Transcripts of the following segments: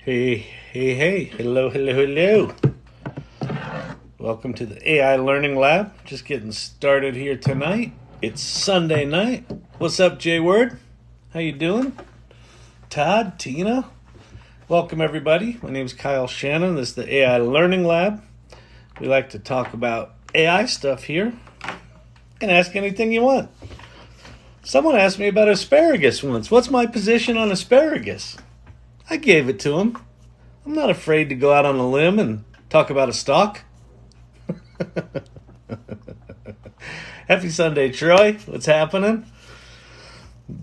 Hey, hello. Welcome to the AI Learning Lab. Just getting started here tonight. It's Sunday night. What's up, J-Word? How you doing? Todd, Tina? Welcome, everybody. My name's Kyle Shannon. This is the AI Learning Lab. We like to talk about AI stuff here. You can ask anything you want. Someone asked me about asparagus once. What's my position on asparagus? I gave it to him. I'm not afraid to go out on a limb and talk about a stock. Happy Sunday, Troy. What's happening?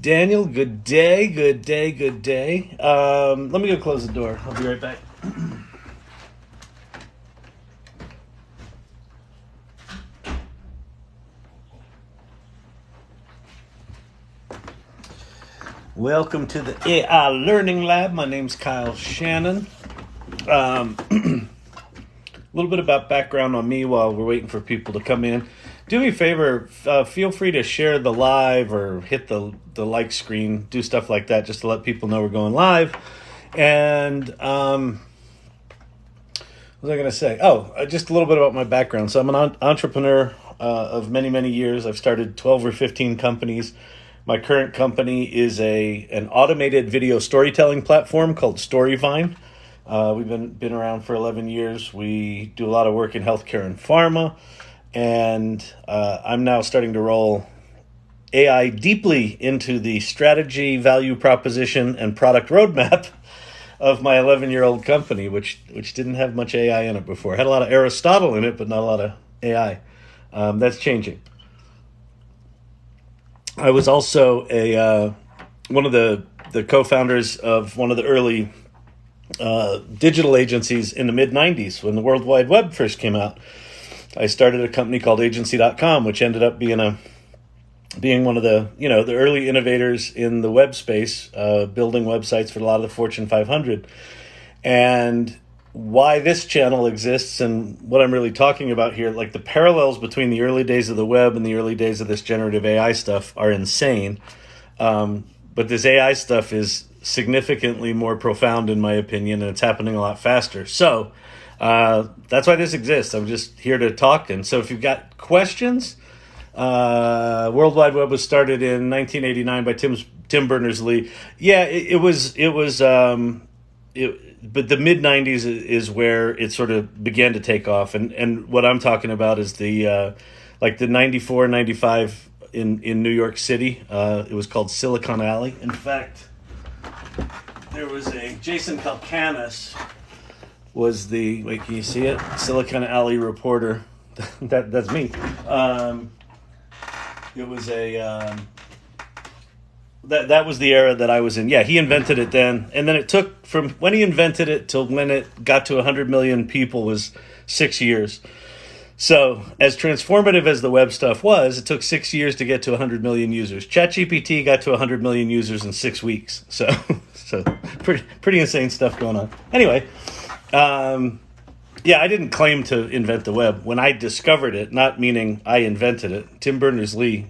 Daniel, good day. Let me go close the door. I'll be right back. Welcome to the AI Learning Lab. My name's Kyle Shannon. A little bit about background on me while we're waiting for people to come in. Do me a favor, feel free to share the live or hit the like screen, do stuff like that just to let people know we're going live. And what was I going to say? Just a little bit about my background. So I'm an entrepreneur of many years. I've started 12 or 15 companies. My current company is an automated video storytelling platform called Storyvine. We've been around for 11 years. We do a lot of work in healthcare and pharma, and I'm now starting to roll AI deeply into the strategy, value proposition, and product roadmap of my 11-year-old company, which didn't have much AI in it before. It had a lot of Aristotle in it, but not a lot of AI. That's changing. I was also one of the co-founders of one of the early digital agencies in the mid-90s when the World Wide Web first came out. I started a company called agency.com, which ended up being one of the early innovators in the web space, building websites for a lot of the Fortune 500. And why this channel exists and what I'm really talking about here, like the parallels between the early days of the web and the early days of this generative AI stuff are insane. But this AI stuff is significantly more profound in my opinion, and it's happening a lot faster. So that's why this exists. I'm just here to talk. And so if you've got questions, World Wide Web was started in 1989 by Tim Berners-Lee. Yeah, but the mid-90s is where it sort of began to take off. And what I'm talking about is the 94, 95 in New York City. It was called Silicon Alley. In fact, there was Jason Calcanis was can you see it? Silicon Alley reporter. That's me. It was that was the era that I was in. Yeah, he invented it then. And then it took from when he invented it till when it got to 100 million people was 6 years. So as transformative as the web stuff was, it took 6 years to get to 100 million users. ChatGPT got to 100 million users in 6 weeks. So pretty insane stuff going on. Anyway, I didn't claim to invent the web. When I discovered it, not meaning I invented it, Tim Berners-Lee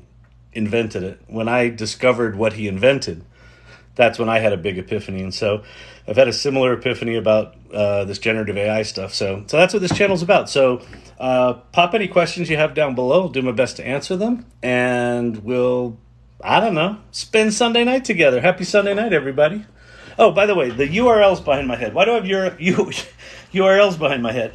invented it. When I discovered what he invented, that's when I had a big epiphany. And so I've had a similar epiphany about this generative AI stuff. So that's what this channel's about. So pop any questions you have down below. I'll do my best to answer them. And we'll, spend Sunday night together. Happy Sunday night, everybody. Oh, by the way, the URL's behind my head. Why do I have URLs behind my head?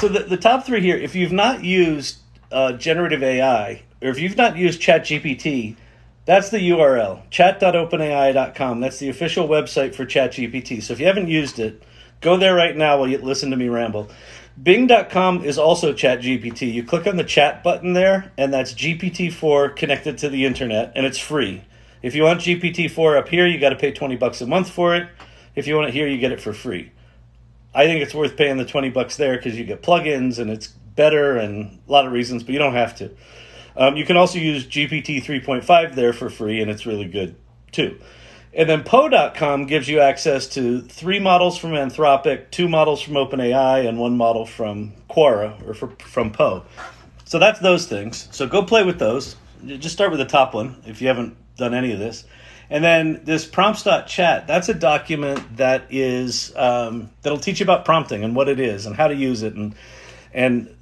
So the top three here, if you've not used generative AI, or if you've not used ChatGPT, that's the URL, chat.openai.com. That's the official website for ChatGPT. So if you haven't used it, go there right now while you listen to me ramble. Bing.com is also ChatGPT. You click on the chat button there, and that's GPT-4 connected to the internet, and it's free. If you want GPT-4 up here, you got to pay $20 a month for it. If you want it here, you get it for free. I think it's worth paying the $20 there because you get plugins, and it's better and a lot of reasons, but you don't have to. You can also use GPT 3.5 there for free, and it's really good too. And then Poe.com gives you access to 3 models from Anthropic, 2 models from OpenAI, and 1 model from Quora, or from Poe. So that's those things. So go play with those. Just start with the top one if you haven't done any of this. And then this prompts.chat, that's a document that is that'll teach you about prompting and what it is and how to use it, and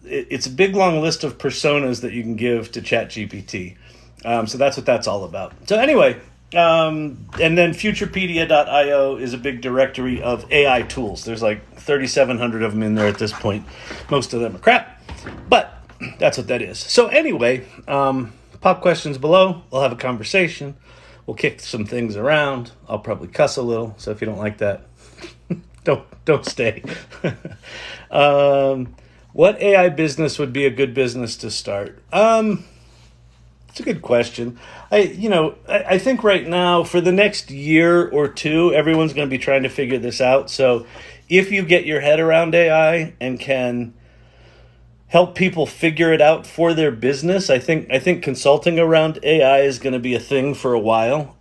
it's a big long list of personas that you can give to ChatGPT. So that's what that's all about. So anyway, and then futurepedia.io is a big directory of AI tools. There's like 3,700 of them in there at this point. Most of them are crap, but that's what that is. So anyway, pop questions below. We'll have a conversation. We'll kick some things around. I'll probably cuss a little. So if you don't like that, don't stay. What AI business would be a good business to start? It's a good question. I think right now for the next year or two, everyone's going to be trying to figure this out. So if you get your head around AI and can help people figure it out for their business, I think consulting around AI is going to be a thing for a while.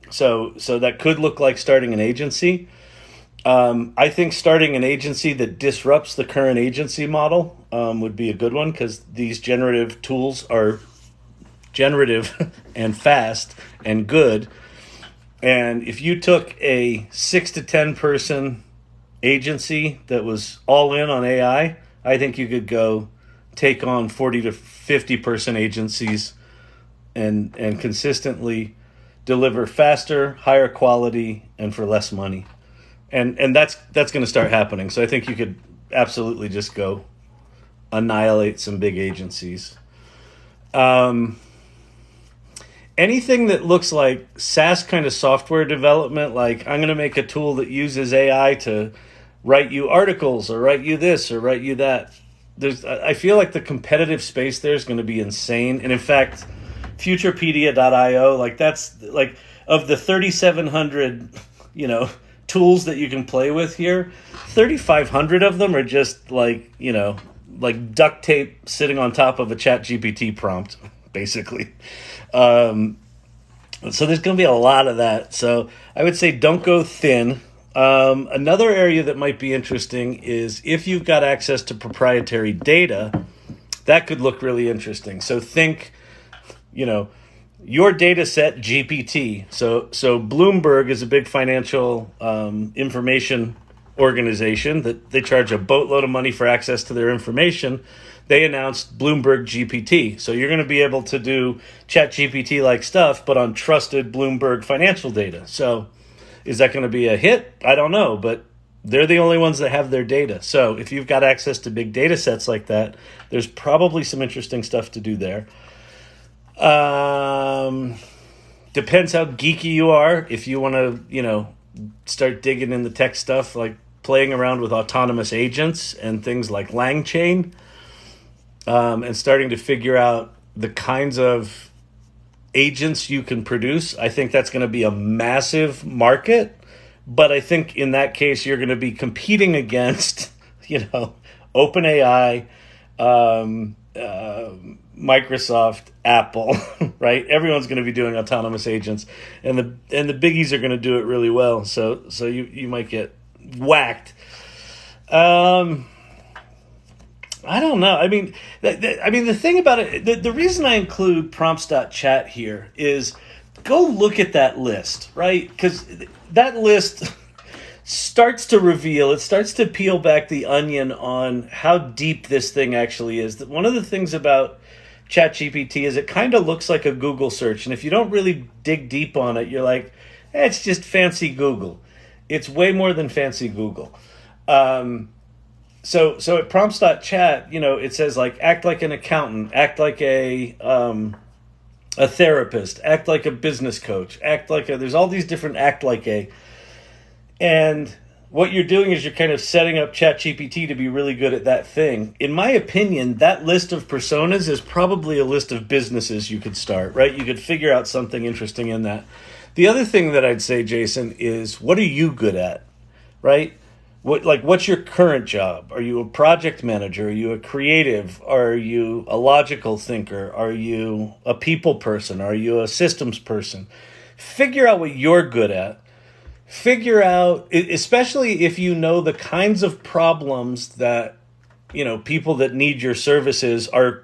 So that could look like starting an agency. I think starting an agency that disrupts the current agency model would be a good one, because these generative tools are generative and fast and good. And if you took a 6 to 10 person agency that was all in on AI, I think you could go take on 40 to 50 person agencies and consistently deliver faster, higher quality, and for less money. And that's going to start happening. So I think you could absolutely just go annihilate some big agencies. Anything that looks like SaaS kind of software development, like I'm going to make a tool that uses AI to write you articles or write you this or write you that. I feel like the competitive space there is going to be insane. And in fact, futurepedia.io, like that's like of the 3,700, tools that you can play with here, 3,500 of them are just like duct tape sitting on top of a ChatGPT prompt, basically. So there's going to be a lot of that. So I would say don't go thin. Another area that might be interesting is if you've got access to proprietary data, that could look really interesting. So think, your data set GPT. So Bloomberg is a big financial information organization that they charge a boatload of money for access to their information. They announced Bloomberg GPT. So you're going to be able to do ChatGPT-like stuff, but on trusted Bloomberg financial data. So is that going to be a hit? I don't know, but they're the only ones that have their data. So if you've got access to big data sets like that, there's probably some interesting stuff to do there. Depends how geeky you are. If you want to, start digging in the tech stuff, like playing around with autonomous agents and things like LangChain, and starting to figure out the kinds of agents you can produce, I think that's going to be a massive market. But I think in that case, you're going to be competing against, OpenAI, Microsoft, Apple, right? Everyone's going to be doing autonomous agents, and the biggies are going to do it really well. So you might get whacked. I don't know. I mean, the thing about it, the reason I include prompts.chat here is go look at that list, right? Because that list starts to reveal, it starts to peel back the onion on how deep this thing actually is. One of the things about ChatGPT is it kind of looks like a Google search. And if you don't really dig deep on it, you're like, it's just fancy Google. It's way more than fancy Google. So at prompts.chat, it says like act like an accountant, act like a therapist, act like a business coach, there's all these different act like a. And what you're doing is you're kind of setting up ChatGPT to be really good at that thing. In my opinion, that list of personas is probably a list of businesses you could start, right? You could figure out something interesting in that. The other thing that I'd say, Jason, is what are you good at, right? What's your current job? Are you a project manager? Are you a creative? Are you a logical thinker? Are you a people person? Are you a systems person? Figure out what you're good at. Figure out, especially if you know the kinds of problems that, people that need your services are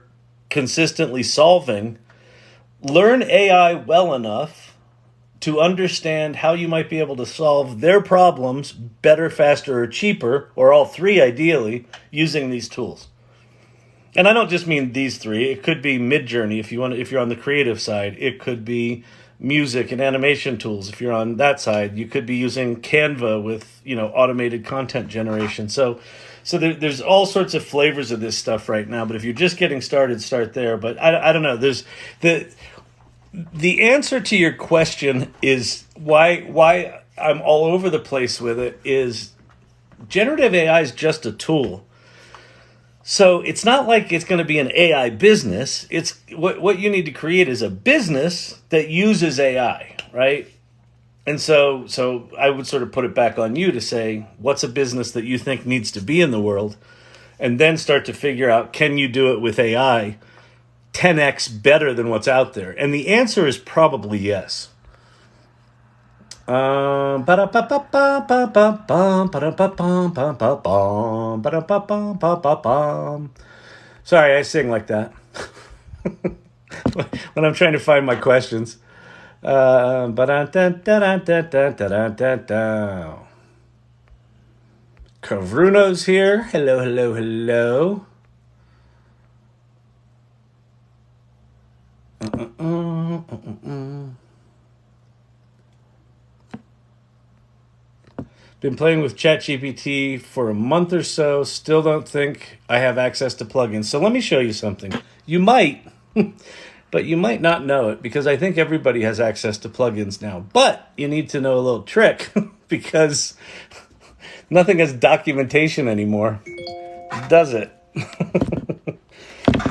consistently solving, learn AI well enough to understand how you might be able to solve their problems better, faster, or cheaper, or all three ideally, using these tools. And I don't just mean these three. It could be Midjourney if you're on the creative side. It could be music and animation tools if you're on that side. You could be using Canva with automated content generation. So there's all sorts of flavors of this stuff right now. But if you're just getting started, start there. But I don't know. There's the answer to your question is why I'm all over the place with it is generative AI is just a tool. So it's not like it's going to be an AI business. It's what you need to create is a business that uses AI, right? And so I would sort of put it back on you to say, what's a business that you think needs to be in the world? And then start to figure out, can you do it with AI 10x better than what's out there? And the answer is probably yes. Sorry, I sing like that when I'm trying to find my questions. Kavruno's here. Hello, hello, hello. Been playing with ChatGPT for a month or so. Still don't think I have access to plugins. So let me show you something. You might, but you might not know it because I think everybody has access to plugins now. But you need to know a little trick because nothing has documentation anymore, does it?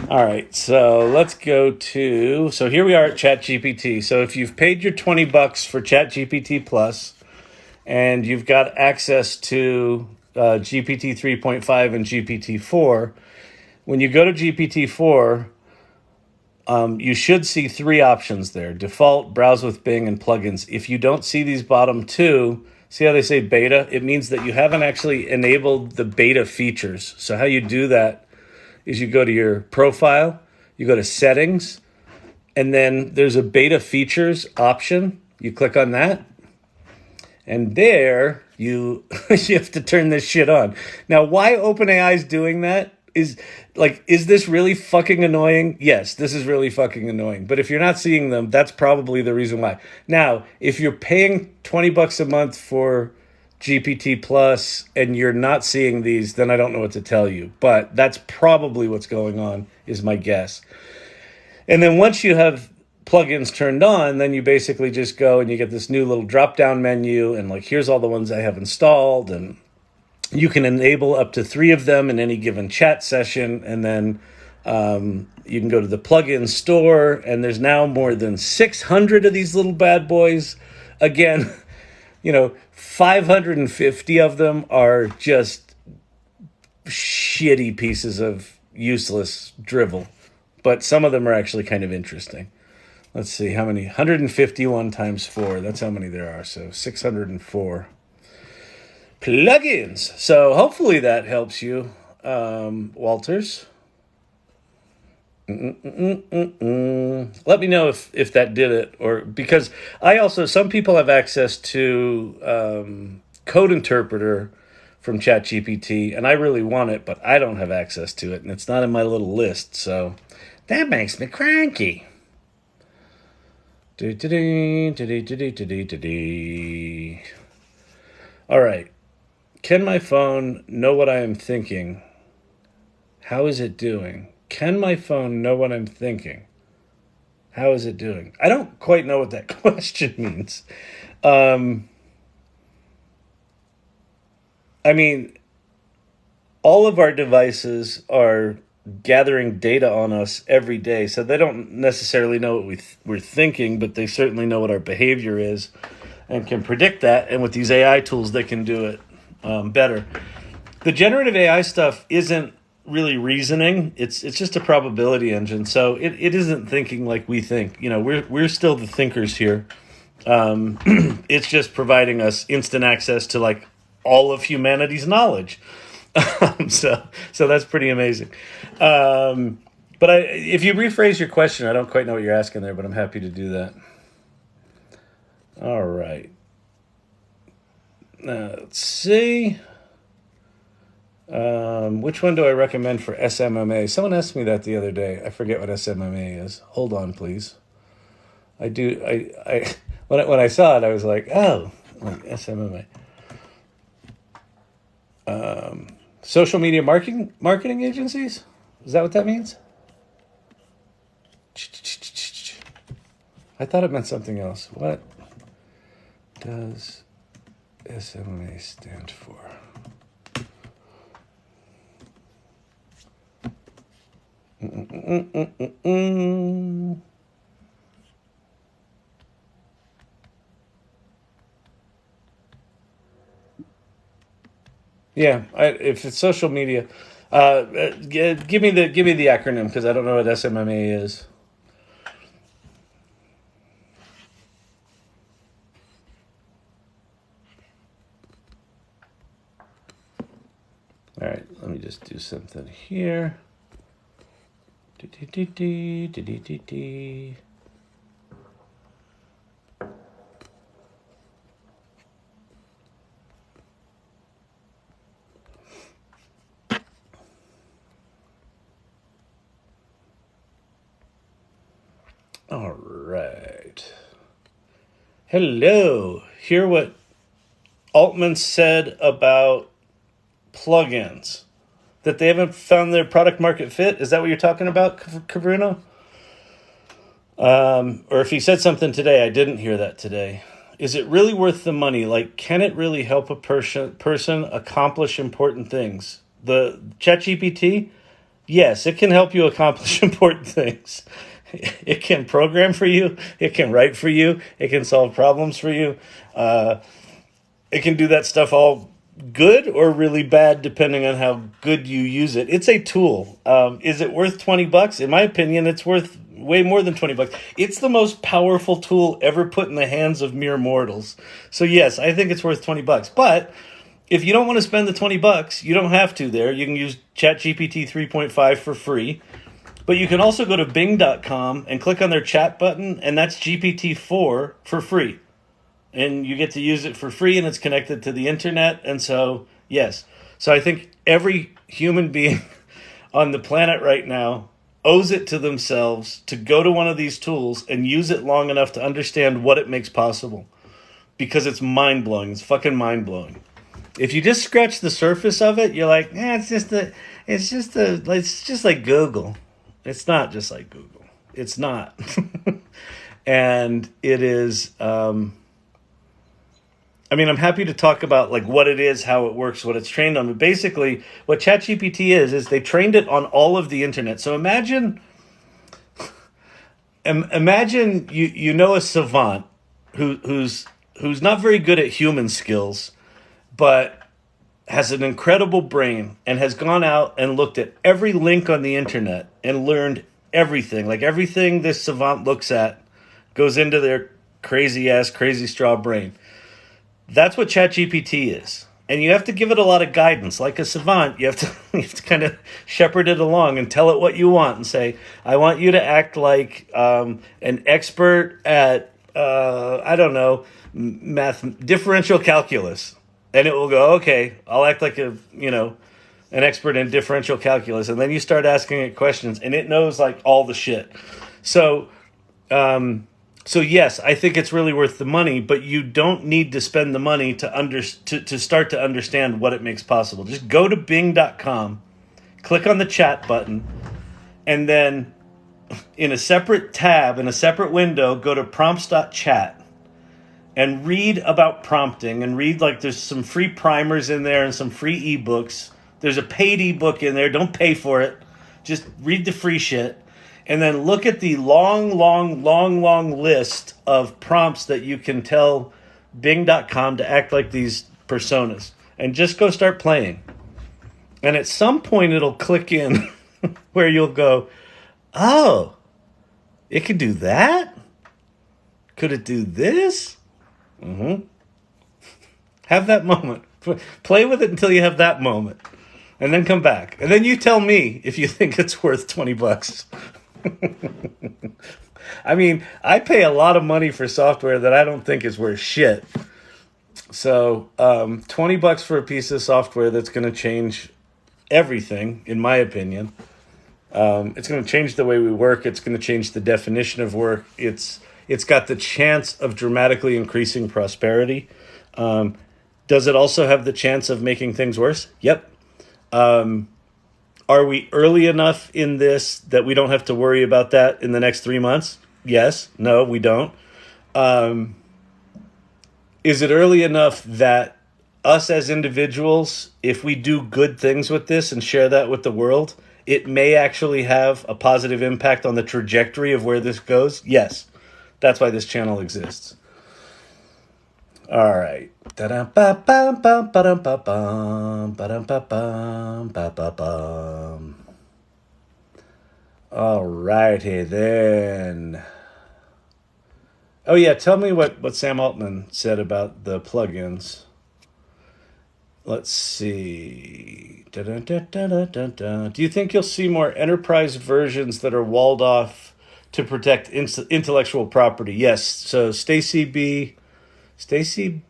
All right, so let's go to, so here we are at ChatGPT. So if you've paid your $20 for ChatGPT Plus and you've got access to GPT 3.5 and GPT-4, when you go to GPT-4, you should see three options there: default, browse with Bing, and plugins. If you don't see these bottom two, see how they say beta? It means that you haven't actually enabled the beta features. So how you do that is you go to your profile, you go to settings, and then there's a beta features option. You click on that, and there you have to turn this shit on. Now, why OpenAI is doing that is this really fucking annoying? Yes, this is really fucking annoying. But if you're not seeing them, that's probably the reason why. Now, if you're paying $20 a month for GPT Plus and you're not seeing these, then I don't know what to tell you. But that's probably what's going on, is my guess. And then once you have plugins turned on, then you basically just go and you get this new little drop-down menu, and here's all the ones I have installed, and you can enable up to 3 of them in any given chat session, and then you can go to the plugin store, and there's now more than 600 of these little bad boys. Again, 550 of them are just shitty pieces of useless drivel, but some of them are actually kind of interesting. Let's see how many. 151 times 4. That's how many there are. So 604 plugins. So hopefully that helps you, Walters. Let me know if that did it, or because some people have access to code interpreter from ChatGPT, and I really want it, but I don't have access to it, and it's not in my little list, so that makes me cranky. All right. Can my phone know what I am thinking? How is it doing? Can my phone know what I'm thinking? How is it doing? I don't quite know what that question means. All of our devices are gathering data on us every day, so they don't necessarily know what we're thinking, but they certainly know what our behavior is and can predict that. And with these AI tools, they can do it better. The generative AI stuff isn't really reasoning. It's just a probability engine, so it isn't thinking like we think. We're still the thinkers here. It's just providing us instant access to all of humanity's knowledge. So that's pretty amazing. But if you rephrase your question, I don't quite know what you're asking there, but I'm happy to do that. All right. Now, let's see. Which one do I recommend for SMMA? Someone asked me that the other day. I forget what SMMA is. Hold on, please. I do. When I saw it, I was like, oh, like SMMA. Social media marketing agencies? Is that what that means? I thought it meant something else. What does SMA stand for? Yeah, if it's social media, give me the acronym because I don't know what SMMA is. All right, let me just do something here. All right. Hello. Hear what Altman said about plugins, that they haven't found their product market fit. Is that what you're talking about, Cabruno? Or if he said something today, I didn't hear that today. Is it really worth the money? Like, can it really help a person accomplish important things? The ChatGPT, yes, it can help you accomplish important things. It can program for you. It can write for you. It can solve problems for you. It can do that stuff all good or really bad depending on how good you use it. It's a tool. Is it worth $20? In my opinion, it's worth way more than $20. It's the most powerful tool ever put in the hands of mere mortals. So yes, I think it's worth $20. But if you don't want to spend the $20, you don't have to there. You can use ChatGPT 3.5 for free. But you can also go to Bing.com and click on their chat button, and that's GPT-4 for free. And you get to use it for free, and it's connected to the internet. And so, yes. So I think every human being on the planet right now owes it to themselves to go to one of these tools and use it long enough to understand what it makes possible. Because it's mind-blowing. It's fucking mind-blowing. If you just scratch the surface of it, you're like, it's just like Google. It's not just like Google. It's not. And it is, I'm happy to talk about like what it is, how it works, what it's trained on. But basically, what ChatGPT is they trained it on all of the internet. So imagine you know a savant who's not very good at human skills, but has an incredible brain and has gone out and looked at every link on the internet and learned everything. Like everything this savant looks at goes into their crazy straw brain. That's what ChatGPT is. And you have to give it a lot of guidance. Like a savant, you have to kind of shepherd it along and tell it what you want and say, I want you to act like an expert at, differential calculus. And it will go, okay, I'll act like an expert in differential calculus. And then you start asking it questions, and it knows like all the shit. So yes, I think it's really worth the money, but you don't need to spend the money to start to understand what it makes possible. Just go to Bing.com, click on the chat button, and then in a separate tab, in a separate window, go to prompts.chat. And read about prompting and read, like, there's some free primers in there and some free ebooks. There's a paid ebook in there. Don't pay for it. Just read the free shit. And then look at the long list of prompts that you can tell Bing.com to act like these personas. And just go start playing. And at some point it'll click in where you'll go, oh, it can do that? Could it do this? Mm-hmm. Have that moment. Play with it until you have that moment. And then come back. And then you tell me if you think it's worth $20. I mean, I pay a lot of money for software that I don't think is worth shit. So, $20 for a piece of software that's going to change everything, in my opinion. It's going to change the way we work. It's going to change the definition of work. It's got the chance of dramatically increasing prosperity. Does it also have the chance of making things worse? Yep. Are we early enough in this that we don't have to worry about that in the next 3 months? Yes. No, we don't. Is it early enough that us as individuals, if we do good things with this and share that with the world, it may actually have a positive impact on the trajectory of where this goes? Yes. That's why this channel exists. All right. All righty then. Oh yeah, tell me what Sam Altman said about the plugins. Let's see. Do you think you'll see more enterprise versions that are walled off to protect intellectual property? Yes. So Stacy B, Hinso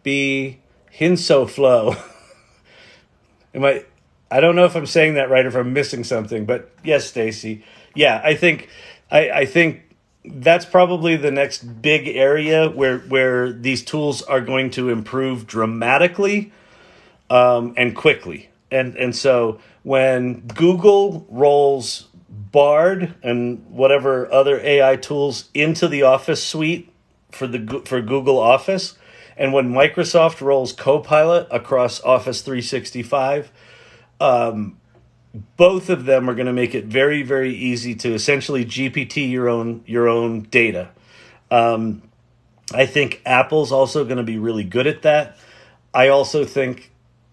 Flow. I don't know if I'm saying that right or if I'm missing something, but yes, Stacy. Yeah, I think that's probably the next big area where these tools are going to improve dramatically and quickly. And so when Google rolls Bard and whatever other AI tools into the Office suite for Google Office, and when Microsoft rolls Copilot across Office 365, both of them are going to make it very, very easy to essentially GPT your own data. I think Apple's also going to be really good at that. I also think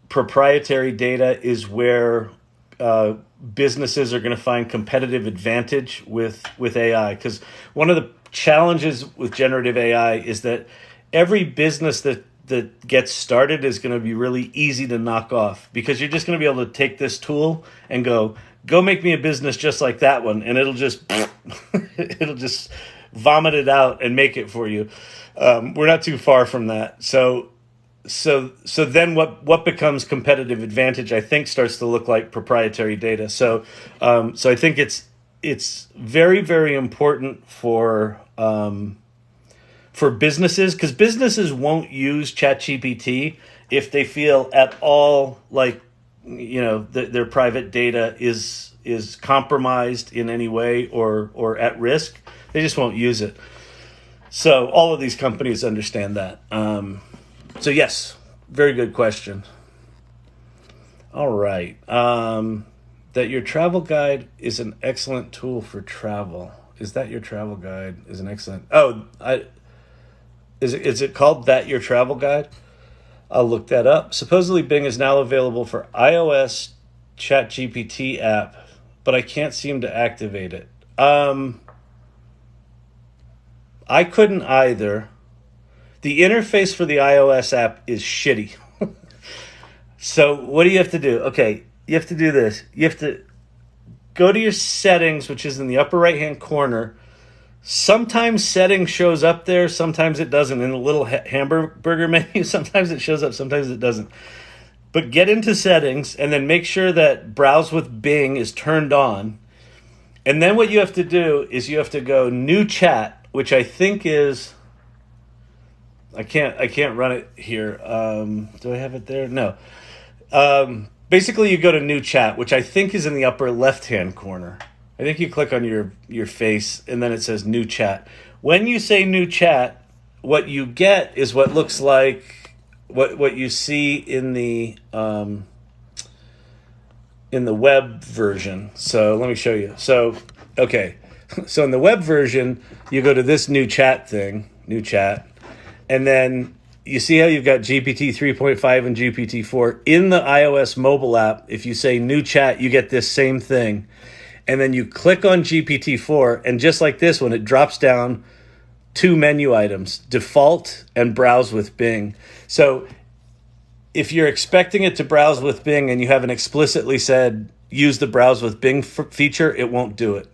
proprietary data is where businesses are going to find competitive advantage with AI. Because one of the challenges with generative AI is that every business that gets started is going to be really easy to knock off, because you're just going to be able to take this tool and go make me a business just like that one, and it'll just vomit it out and make it for you. We're not too far from that. So then what becomes competitive advantage, I think, starts to look like proprietary data. So I think it's very, very important for businesses, because businesses won't use ChatGPT if they feel at all like, their private data is compromised in any way or at risk. They just won't use it. So all of these companies understand that. So yes, very good question. All right. That your travel guide is an excellent tool for travel. Is that your travel guide is an excellent... Is it called That Your Travel Guide? I'll look that up. Supposedly Bing is now available for iOS ChatGPT app, but I can't seem to activate it. I couldn't either. The interface for the iOS app is shitty. So what do you have to do? Okay, you have to do this. You have to go to your settings, which is in the upper right-hand corner. Sometimes settings shows up there, sometimes it doesn't. In a little hamburger menu, sometimes it shows up, sometimes it doesn't. But get into settings and then make sure that Browse with Bing is turned on. And then what you have to do is you have to go New Chat, which I think is... I can't run it here. Do I have it there? No. Basically, you go to New Chat, which I think is in the upper left-hand corner. I think you click on your face, and then it says New Chat. When you say New Chat, what you get is what looks like what you see in the web version. So let me show you. So, okay. So in the web version, you go to this New Chat thing, New Chat, and then you see how you've got GPT 3.5 and GPT 4. In the iOS mobile app, if you say New Chat, you get this same thing. And then you click on GPT-4, and just like this one, it drops down 2 menu items, Default and Browse with Bing. So if you're expecting it to browse with Bing and you haven't explicitly said, use the Browse with Bing feature, it won't do it.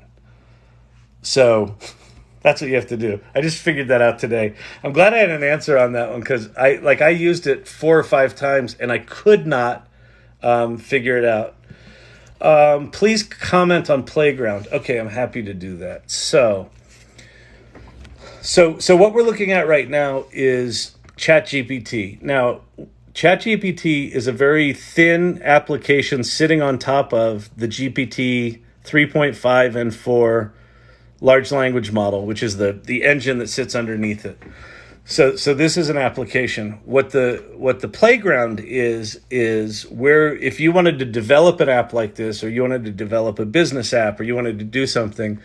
So That's what you have to do. I just figured that out today. I'm glad I had an answer on that one because I used it 4 or 5 times and I could not figure it out. Please comment on Playground. Okay, I'm happy to do that. So what we're looking at right now is ChatGPT. Now, ChatGPT is a very thin application sitting on top of the GPT 3.5 and 4 large language model, which is the engine that sits underneath it. So this is an application. What the Playground is where if you wanted to develop an app like this, or you wanted to develop a business app, or you wanted to do something,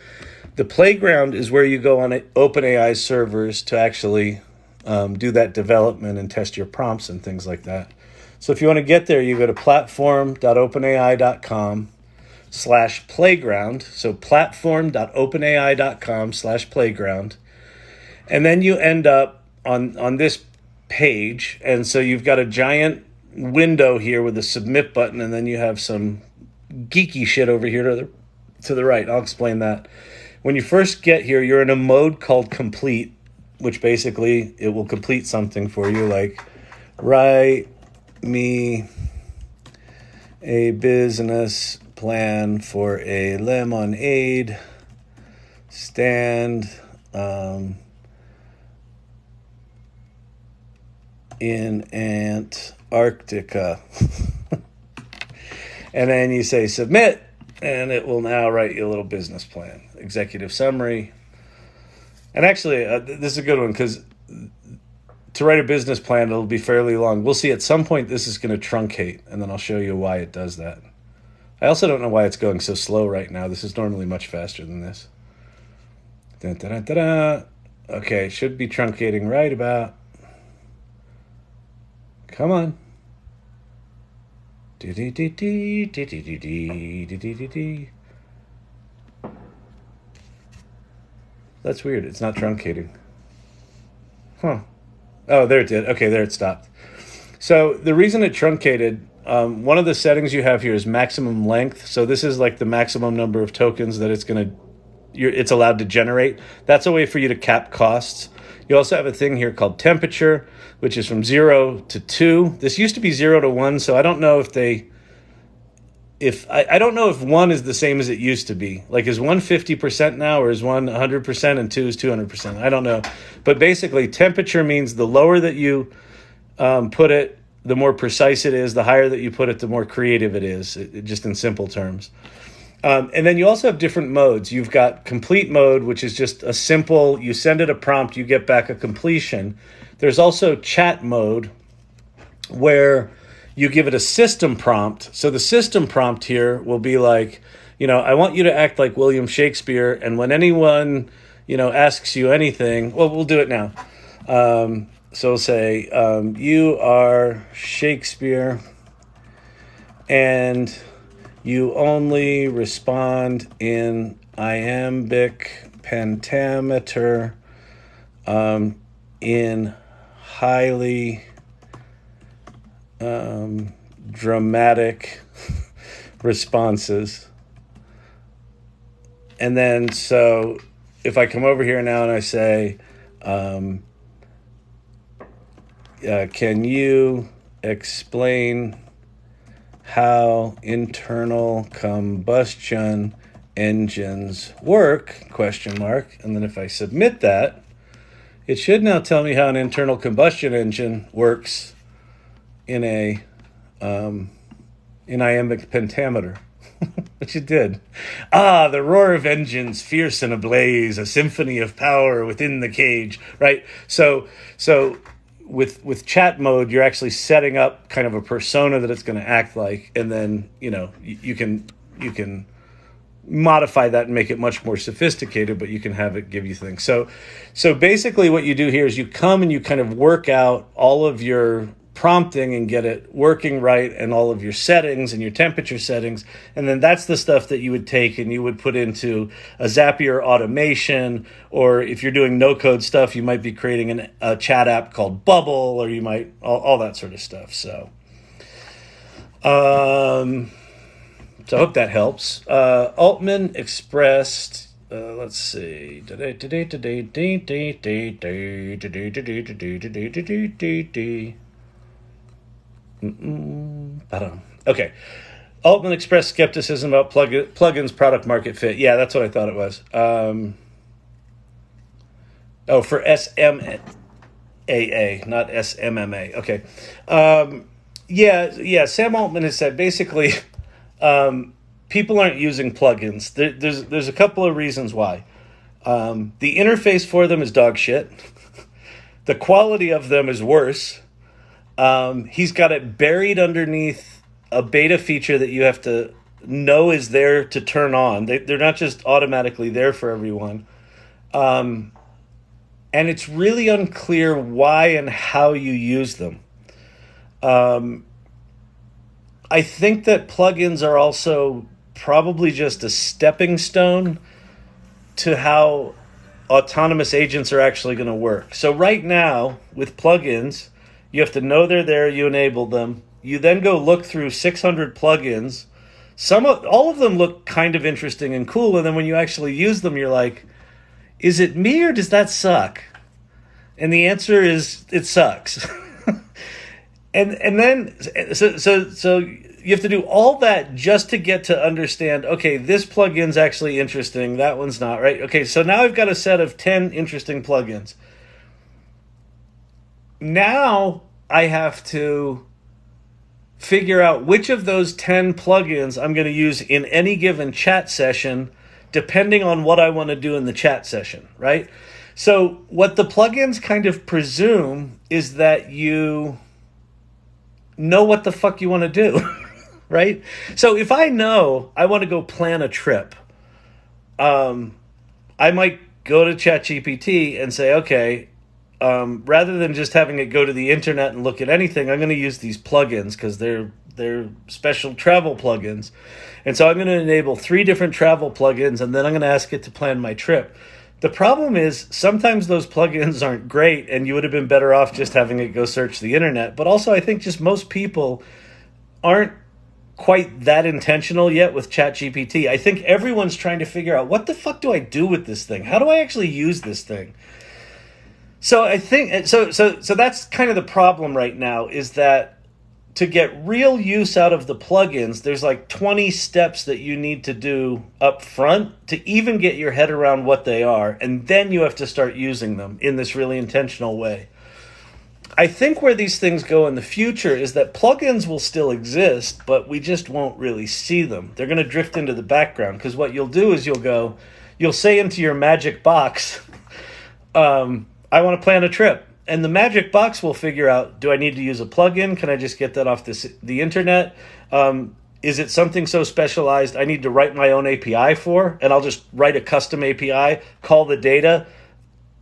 the Playground is where you go on OpenAI servers to actually do that development and test your prompts and things like that. So if you want to get there, you go to platform.openai.com/playground. So platform.openai.com/playground. And then you end up on this page. And so you've got a giant window here with a submit button, and then you have some geeky shit over here to the right. I'll explain that. When you first get here, you're in a mode called complete, which basically it will complete something for you, like write me a business plan for a lemonade stand in Antarctica. And then you say submit, and it will now write you a little business plan, executive summary. And actually, this is a good one because to write a business plan, it'll be fairly long. We'll see at some point this is going to truncate, and then I'll show you why it does that. I also don't know why it's going so slow right now. This is normally much faster than this. Da-da-da-da-da. Okay, should be truncating right about. Come on. That's weird. It's not truncating. Huh. Oh, there it did. Okay, there it stopped. So the reason it truncated, one of the settings you have here is maximum length. So this is like the maximum number of tokens that it's allowed to generate. That's a way for you to cap costs. You also have a thing here called temperature, which is from 0 to 2. This used to be 0 to 1, so I don't know I don't know if 1 is the same as it used to be. Like, is 1 50% now, or is 1 100% and 2 is 200%? I don't know. But basically, temperature means the lower that you put it, the more precise it is. The higher that you put it, the more creative it is, just in simple terms. And then you also have different modes. You've got complete mode, which is just a simple, you send it a prompt, you get back a completion. There's also chat mode, where you give it a system prompt. So the system prompt here will be like, I want you to act like William Shakespeare. And when anyone, asks you anything, well, we'll do it now. So we'll say, you are Shakespeare, and you only respond in iambic pentameter in highly dramatic responses. And then, so if I come over here now and I say, can you explain how internal combustion engines work, ? And then if I submit that, it should now tell me how an internal combustion engine works in iambic pentameter, which it did. The roar of engines, fierce and ablaze, a symphony of power within the cage, right? So with chat mode, you're actually setting up kind of a persona that it's going to act like, and then you can modify that and make it much more sophisticated, but you can have it give you things. So basically what you do here is you come and you kind of work out all of your prompting and get it working right, and all of your settings and your temperature settings, and then that's the stuff that you would take and you would put into a Zapier automation, or if you're doing no-code stuff, you might be creating a chat app called Bubble, or you might all that sort of stuff. So I hope that helps. Altman expressed Let's see. Okay. Altman expressed skepticism about plugins product market fit. Yeah, that's what I thought it was. For SMAA, not SMMA. Okay. Yeah. Sam Altman has said basically people aren't using plugins. There's a couple of reasons why. The interface for them is dog shit. The quality of them is worse. He's got it buried underneath a beta feature that you have to know is there to turn on. They're not just automatically there for everyone. And it's really unclear why and how you use them. I think that plugins are also probably just a stepping stone to how autonomous agents are actually going to work. So right now, with plugins, you have to know they're there, you enable them. You then go look through 600 plugins. All of them look kind of interesting and cool, and then when you actually use them, you're like, is it me or does that suck? And the answer is it sucks. and then so you have to do all that just to get to understand, okay, this plugin's actually interesting, that one's not, right? Okay, so now I've got a set of 10 interesting plugins. Now I have to figure out which of those 10 plugins I'm going to use in any given chat session, depending on what I want to do in the chat session, right? So what the plugins kind of presume is that you know what the fuck you want to do, right? So if I know I want to go plan a trip, I might go to ChatGPT and say, okay, rather than just having it go to the internet and look at anything, I'm going to use these plugins because they're special travel plugins. And so I'm going to enable 3 different travel plugins, and then I'm going to ask it to plan my trip. The problem is sometimes those plugins aren't great, and you would have been better off just having it go search the internet. But also I think just most people aren't quite that intentional yet with ChatGPT. I think everyone's trying to figure out, what the fuck do I do with this thing? How do I actually use this thing? So I think so that's kind of the problem right now, is that to get real use out of the plugins, there's like 20 steps that you need to do up front to even get your head around what they are, and then you have to start using them in this really intentional way. I think where these things go in the future is that plugins will still exist, but we just won't really see them. They're going to drift into the background, because what you'll do is you'll say into your magic box, I want to plan a trip. And the magic box will figure out, do I need to use a plugin? Can I just get that off the internet? Is it something so specialized I need to write my own API for? And I'll just write a custom API, call the data,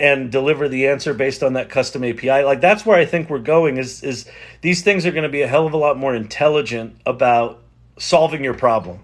and deliver the answer based on that custom API. Like, that's where I think we're going, is these things are going to be a hell of a lot more intelligent about solving your problem.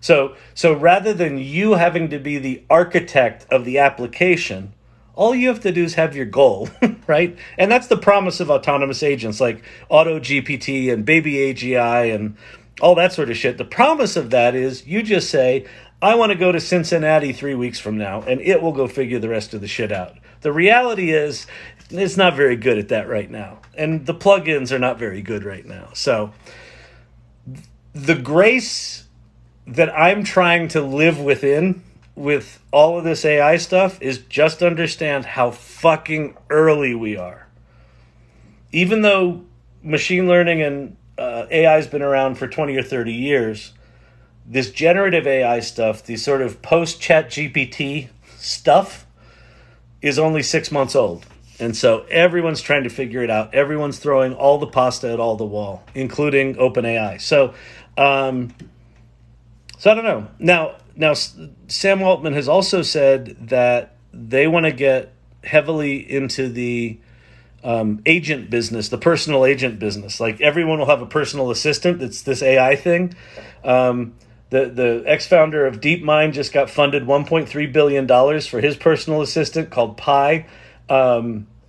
So rather than you having to be the architect of the application, all you have to do is have your goal, right? And that's the promise of autonomous agents like AutoGPT and Baby AGI and all that sort of shit. The promise of that is you just say, I want to go to Cincinnati 3 weeks from now, and it will go figure the rest of the shit out. The reality is it's not very good at that right now. And the plugins are not very good right now. So the grace that I'm trying to live within with all of this AI stuff is just understand how fucking early we are. Even though machine learning and AI has been around for 20 or 30 years, this generative AI stuff, the sort of post-ChatGPT stuff, is only 6 months old. And so everyone's trying to figure it out. Everyone's throwing all the pasta at all the wall, including OpenAI. So I don't know. Now, Sam Altman has also said that they want to get heavily into the agent business, the personal agent business. Like, everyone will have a personal assistant. It's this AI thing. The ex-founder of DeepMind just got funded $1.3 billion for his personal assistant called Pi.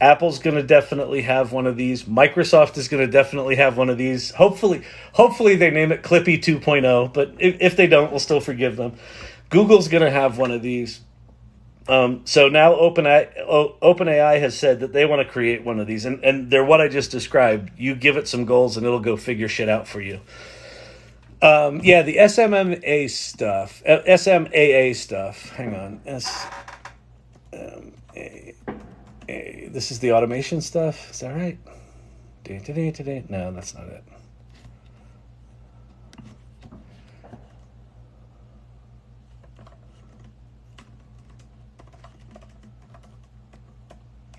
Apple's going to definitely have one of these. Microsoft is going to definitely have one of these. Hopefully they name it Clippy 2.0, but if they don't, we'll still forgive them. Google's going to have one of these. So now OpenAI has said that they want to create one of these, and they're what I just described. You give it some goals, and it'll go figure shit out for you. Yeah, the SMMA stuff, SMAA stuff. Hang on, SMAA. This is the automation stuff. Is that right? Today. No, that's not it.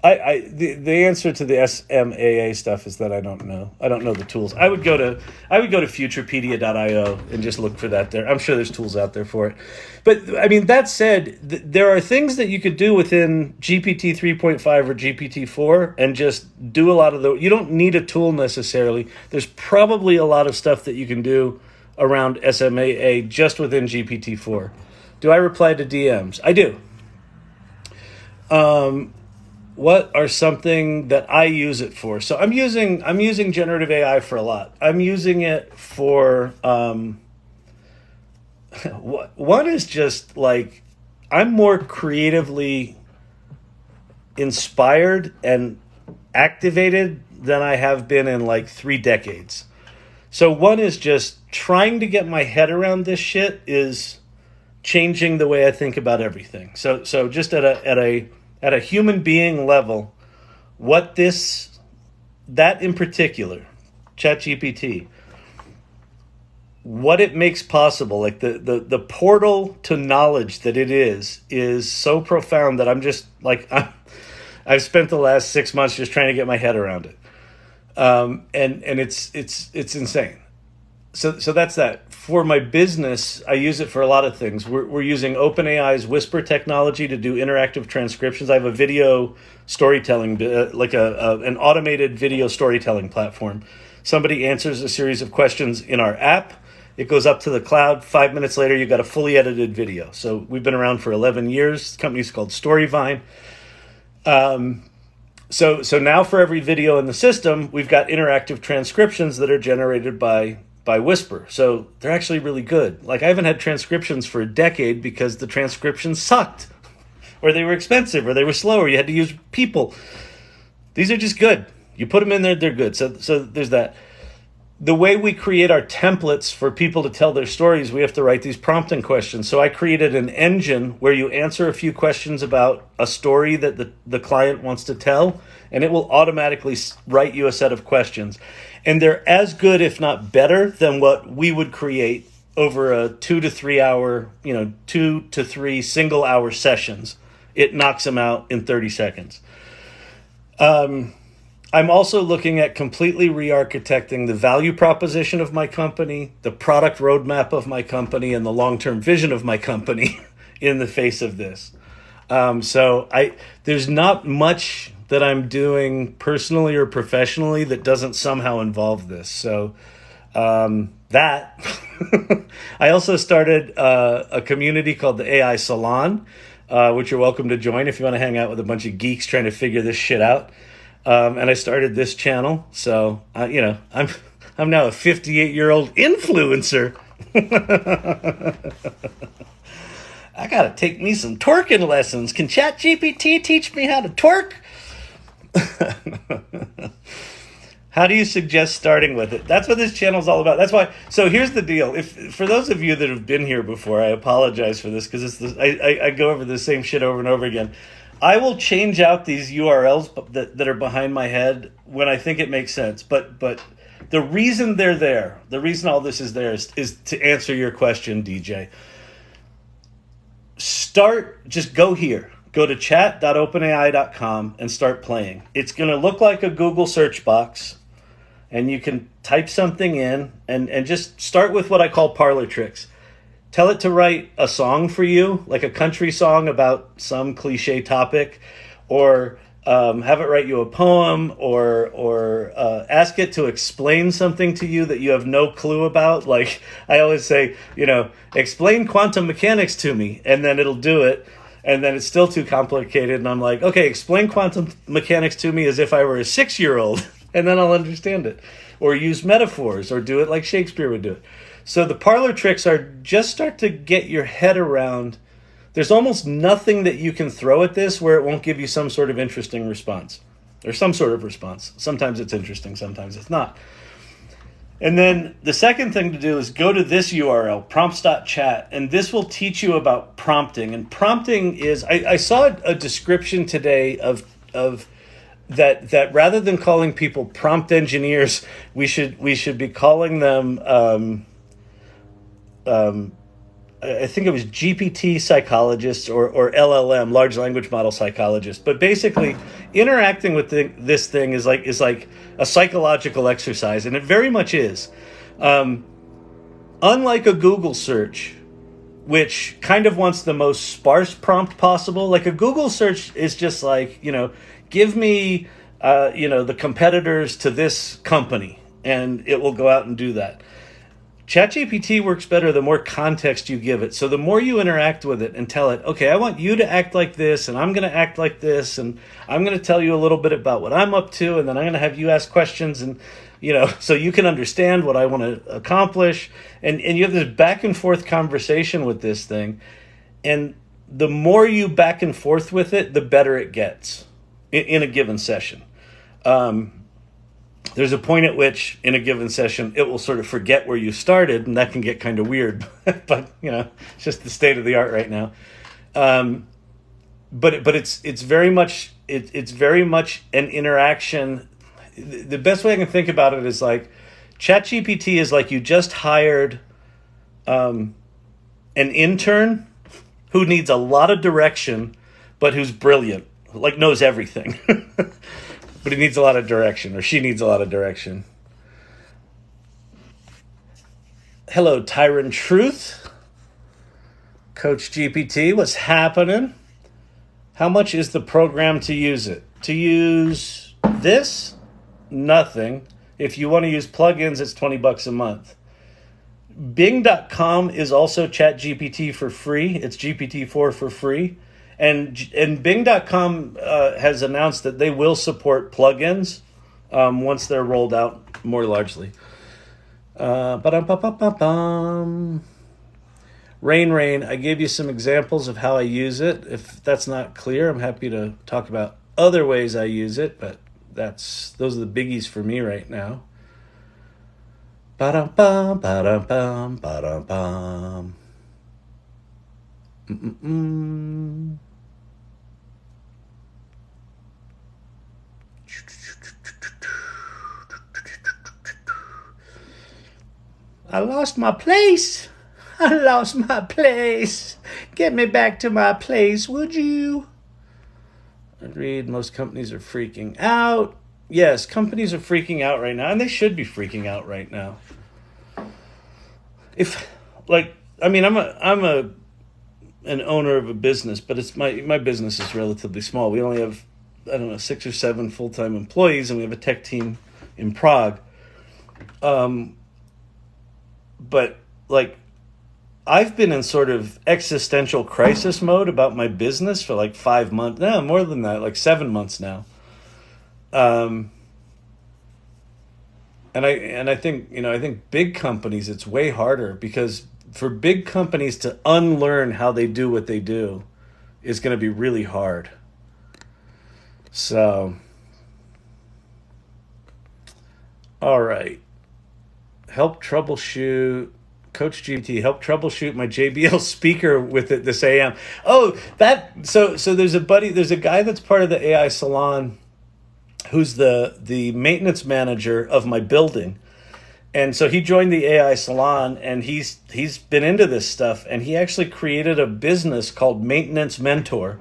The answer to the SMAA stuff is that I don't know. I don't know the tools. I would go to Futurepedia.io and just look for that there. I'm sure there's tools out there for it. But I mean, that said, there are things that you could do within GPT 3.5 or GPT 4 and just do a lot of you don't need a tool necessarily. There's probably a lot of stuff that you can do around SMAA just within GPT 4. Do I reply to DMs? I do. What are something that I use it for? So I'm using generative AI for a lot. I'm using it for one is just like I'm more creatively inspired and activated than I have been in like 3 decades. So one is just trying to get my head around this shit is changing the way I think about everything. So just at a human being level, that in particular, ChatGPT, what it makes possible, like the portal to knowledge that it is so profound that I'm just like, I've spent the last 6 months just trying to get my head around it. And it's insane. So that's that. For my business, I use it for a lot of things. We're using OpenAI's Whisper technology to do interactive transcriptions. I have a video storytelling, like an automated video storytelling platform. Somebody answers a series of questions in our app. It goes up to the cloud. 5 minutes later, you got a fully edited video. So we've been around for 11 years. The company's called Storyvine. So now for every video in the system, we've got interactive transcriptions that are generated by Whisper. So they're actually really good. Like I haven't had transcriptions for a decade because the transcriptions sucked or they were expensive or they were slow or you had to use people. These are just good. You put them in there, they're good. So there's that. The way we create our templates for people to tell their stories, we have to write these prompting questions. So I created an engine where you answer a few questions about a story that the client wants to tell, and it will automatically write you a set of questions. And they're as good, if not better, than what we would create over a 2 to 3 hour, 2 to 3 single hour sessions. It knocks them out in 30 seconds. I'm also looking at completely re-architecting the value proposition of my company, the product roadmap of my company, and the long-term vision of my company in the face of this. So there's not much that I'm doing personally or professionally that doesn't somehow involve this. So that. I also started a community called the AI Salon, which you're welcome to join if you want to hang out with a bunch of geeks trying to figure this shit out. And I started this channel. So, I'm now a 58-year-old influencer. I got to take me some twerking lessons. Can ChatGPT teach me how to twerk? How do you suggest starting with it? That's what this channel is all about. That's why. So here's the deal. For those of you that have been here before, I apologize for this because I go over the same shit over and over again. I will change out these URLs that are behind my head when I think it makes sense. But the reason they're there, the reason all this is there is to answer your question, DJ. Just go here. Go to chat.openai.com and start playing. It's going to look like a Google search box, and you can type something in and just start with what I call parlor tricks. Tell it to write a song for you, like a country song about some cliche topic, or have it write you a poem, or ask it to explain something to you that you have no clue about. Like I always say, explain quantum mechanics to me, and then it'll do it. And then it's still too complicated, and I'm like, okay, explain quantum mechanics to me as if I were a 6-year-old, and then I'll understand it. Or use metaphors, or do it like Shakespeare would do it. So the parlor tricks are just start to get your head around There's almost nothing that you can throw at this where it won't give you some sort of interesting response, or some sort of response. Sometimes it's interesting, sometimes it's not. And then the second thing to do is go to this URL, prompts.chat, and this will teach you about prompting. And prompting is, I saw a description today of that rather than calling people prompt engineers, we should be calling them, I think it was GPT psychologists or LLM, large language model psychologists. But basically, interacting with this thing is like a psychological exercise, and it very much is. Unlike a Google search, which kind of wants the most sparse prompt possible, like a Google search is just like, give me, the competitors to this company, and it will go out and do that. ChatGPT works better the more context you give it. So the more you interact with it and tell it, okay, I want you to act like this, and I'm going to act like this, and I'm going to tell you a little bit about what I'm up to, and then I'm going to have you ask questions, and so you can understand what I want to accomplish. And you have this back and forth conversation with this thing. And the more you back and forth with it, the better it gets in a given session. There's a point at which, in a given session, it will sort of forget where you started, and that can get kind of weird. But it's just the state of the art right now. But it's very much an interaction. The best way I can think about it is like ChatGPT is like you just hired an intern who needs a lot of direction, but who's brilliant, like knows everything. But he needs a lot of direction, or she needs a lot of direction. Hello, Tyrant Truth. Coach GPT, what's happening? How much is the program to use it? To use this? Nothing. If you want to use plugins, it's $20 a month. Bing.com is also ChatGPT for free. It's GPT-4 for free. And Bing.com has announced that they will support plugins once they're rolled out more largely. Rain, I gave you some examples of how I use it. If that's not clear, I'm happy to talk about other ways I use it, but those are the biggies for me right now. Ba-dum-bum, ba-dum-bum, ba-dum-bum. I lost my place. I lost my place. Get me back to my place, would you? Agreed. Most companies are freaking out. Yes, companies are freaking out right now, and they should be freaking out right now. I'm an owner of a business, but it's my business is relatively small. We only have 6 or 7 full-time employees, and we have a tech team in Prague. But I've been in sort of existential crisis mode about my business for 5 months. No, more than that, 7 months now. And I think big companies, it's way harder, because for big companies to unlearn how they do what they do is going to be really hard. So, all right. Help troubleshoot. Coach GPT, help troubleshoot my JBL speaker with it this AM. Oh, so there's a guy that's part of the AI Salon who's the maintenance manager of my building. And so he joined the AI Salon, and he's been into this stuff, and he actually created a business called Maintenance Mentor.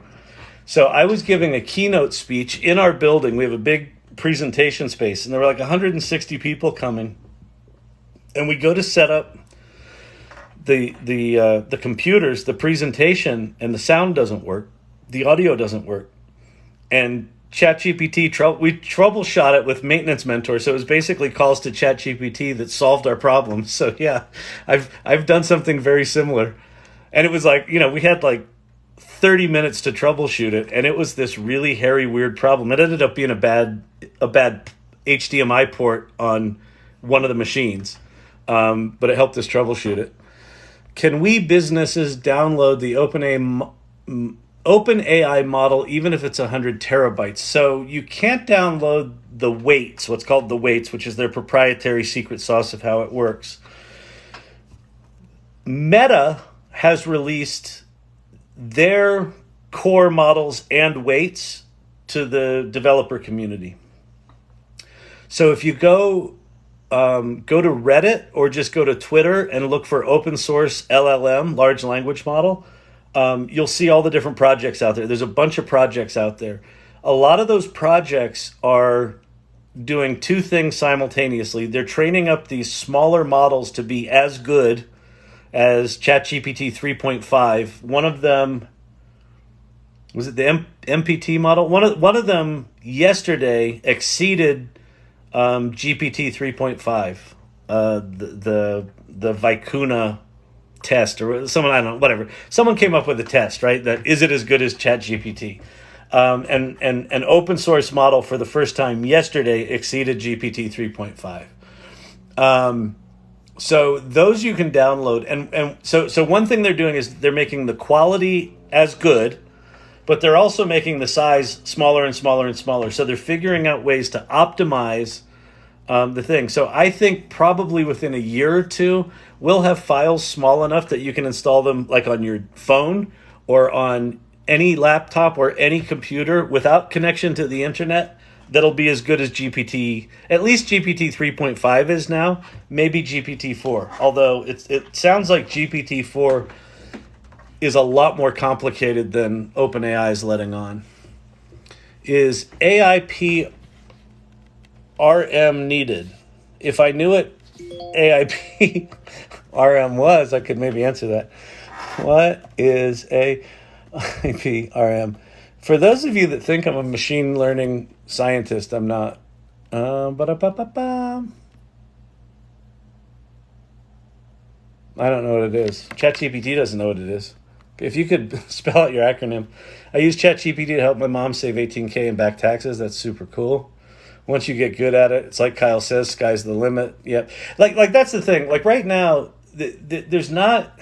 So I was giving a keynote speech in our building. We have a big presentation space, and there were 160 people coming. And we go to set up the computers, the presentation, and the sound doesn't work. The audio doesn't work. And ChatGPT, we troubleshot it with Maintenance Mentor. So it was basically calls to ChatGPT that solved our problem. So yeah, I've done something very similar. And it was we had 30 minutes to troubleshoot it. And it was this really hairy, weird problem. It ended up being a bad HDMI port on one of the machines. But it helped us troubleshoot it. Can we businesses download the OpenAI model, even if it's 100 terabytes. So you can't download the weights, what's called the weights, which is their proprietary secret sauce of how it works. Meta has released their core models and weights to the developer community. So if you go to Reddit or just go to Twitter and look for open source LLM, large language model, you'll see all the different projects out there. There's a bunch of projects out there. A lot of those projects are doing two things simultaneously. They're training up these smaller models to be as good as ChatGPT 3.5. One of them, was it the MPT model? One of them yesterday exceeded GPT 3.5, the Vicuna test, or someone, I don't know, whatever. Someone came up with a test, right? That is it as good as ChatGPT? And an open source model for the first time yesterday exceeded GPT 3.5. So those you can download, and so one thing they're doing is they're making the quality as good, but they're also making the size smaller and smaller and smaller. So they're figuring out ways to optimize the thing. So I think probably within a year or two, we'll have files small enough that you can install them like on your phone or on any laptop or any computer without connection to the internet. That'll be as good as GPT, at least GPT 3.5 is now, maybe GPT 4. Although it sounds like GPT 4 is a lot more complicated than OpenAI is letting on. Is AIP RM needed? If I knew what AIP RM was, I could maybe answer that. What is AIP RM? For those of you that think I'm a machine learning scientist, I'm not. I don't know what it is. ChatGPT doesn't know what it is. If you could spell out your acronym. I use ChatGPT to help my mom save $18K in back taxes. That's super cool. Once you get good at it, it's like Kyle says, sky's the limit. Yep. Like that's the thing. Like right now, there's not...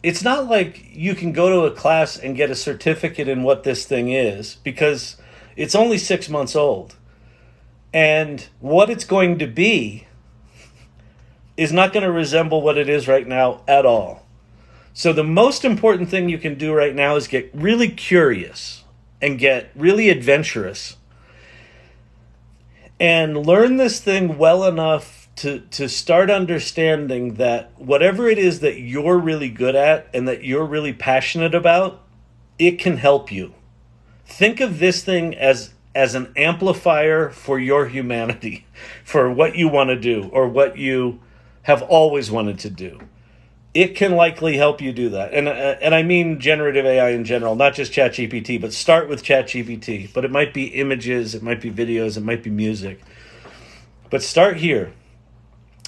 It's not like you can go to a class and get a certificate in what this thing is, because it's only 6 months old. And what it's going to be is not going to resemble what it is right now at all. So the most important thing you can do right now is get really curious and get really adventurous and learn this thing well enough to start understanding that whatever it is that you're really good at and that you're really passionate about, it can help you. Think of this thing as an amplifier for your humanity, for what you want to do or what you have always wanted to do. It can likely help you do that. And I mean generative AI in general, not just ChatGPT, but start with ChatGPT. But it might be images, it might be videos, it might be music. But start here.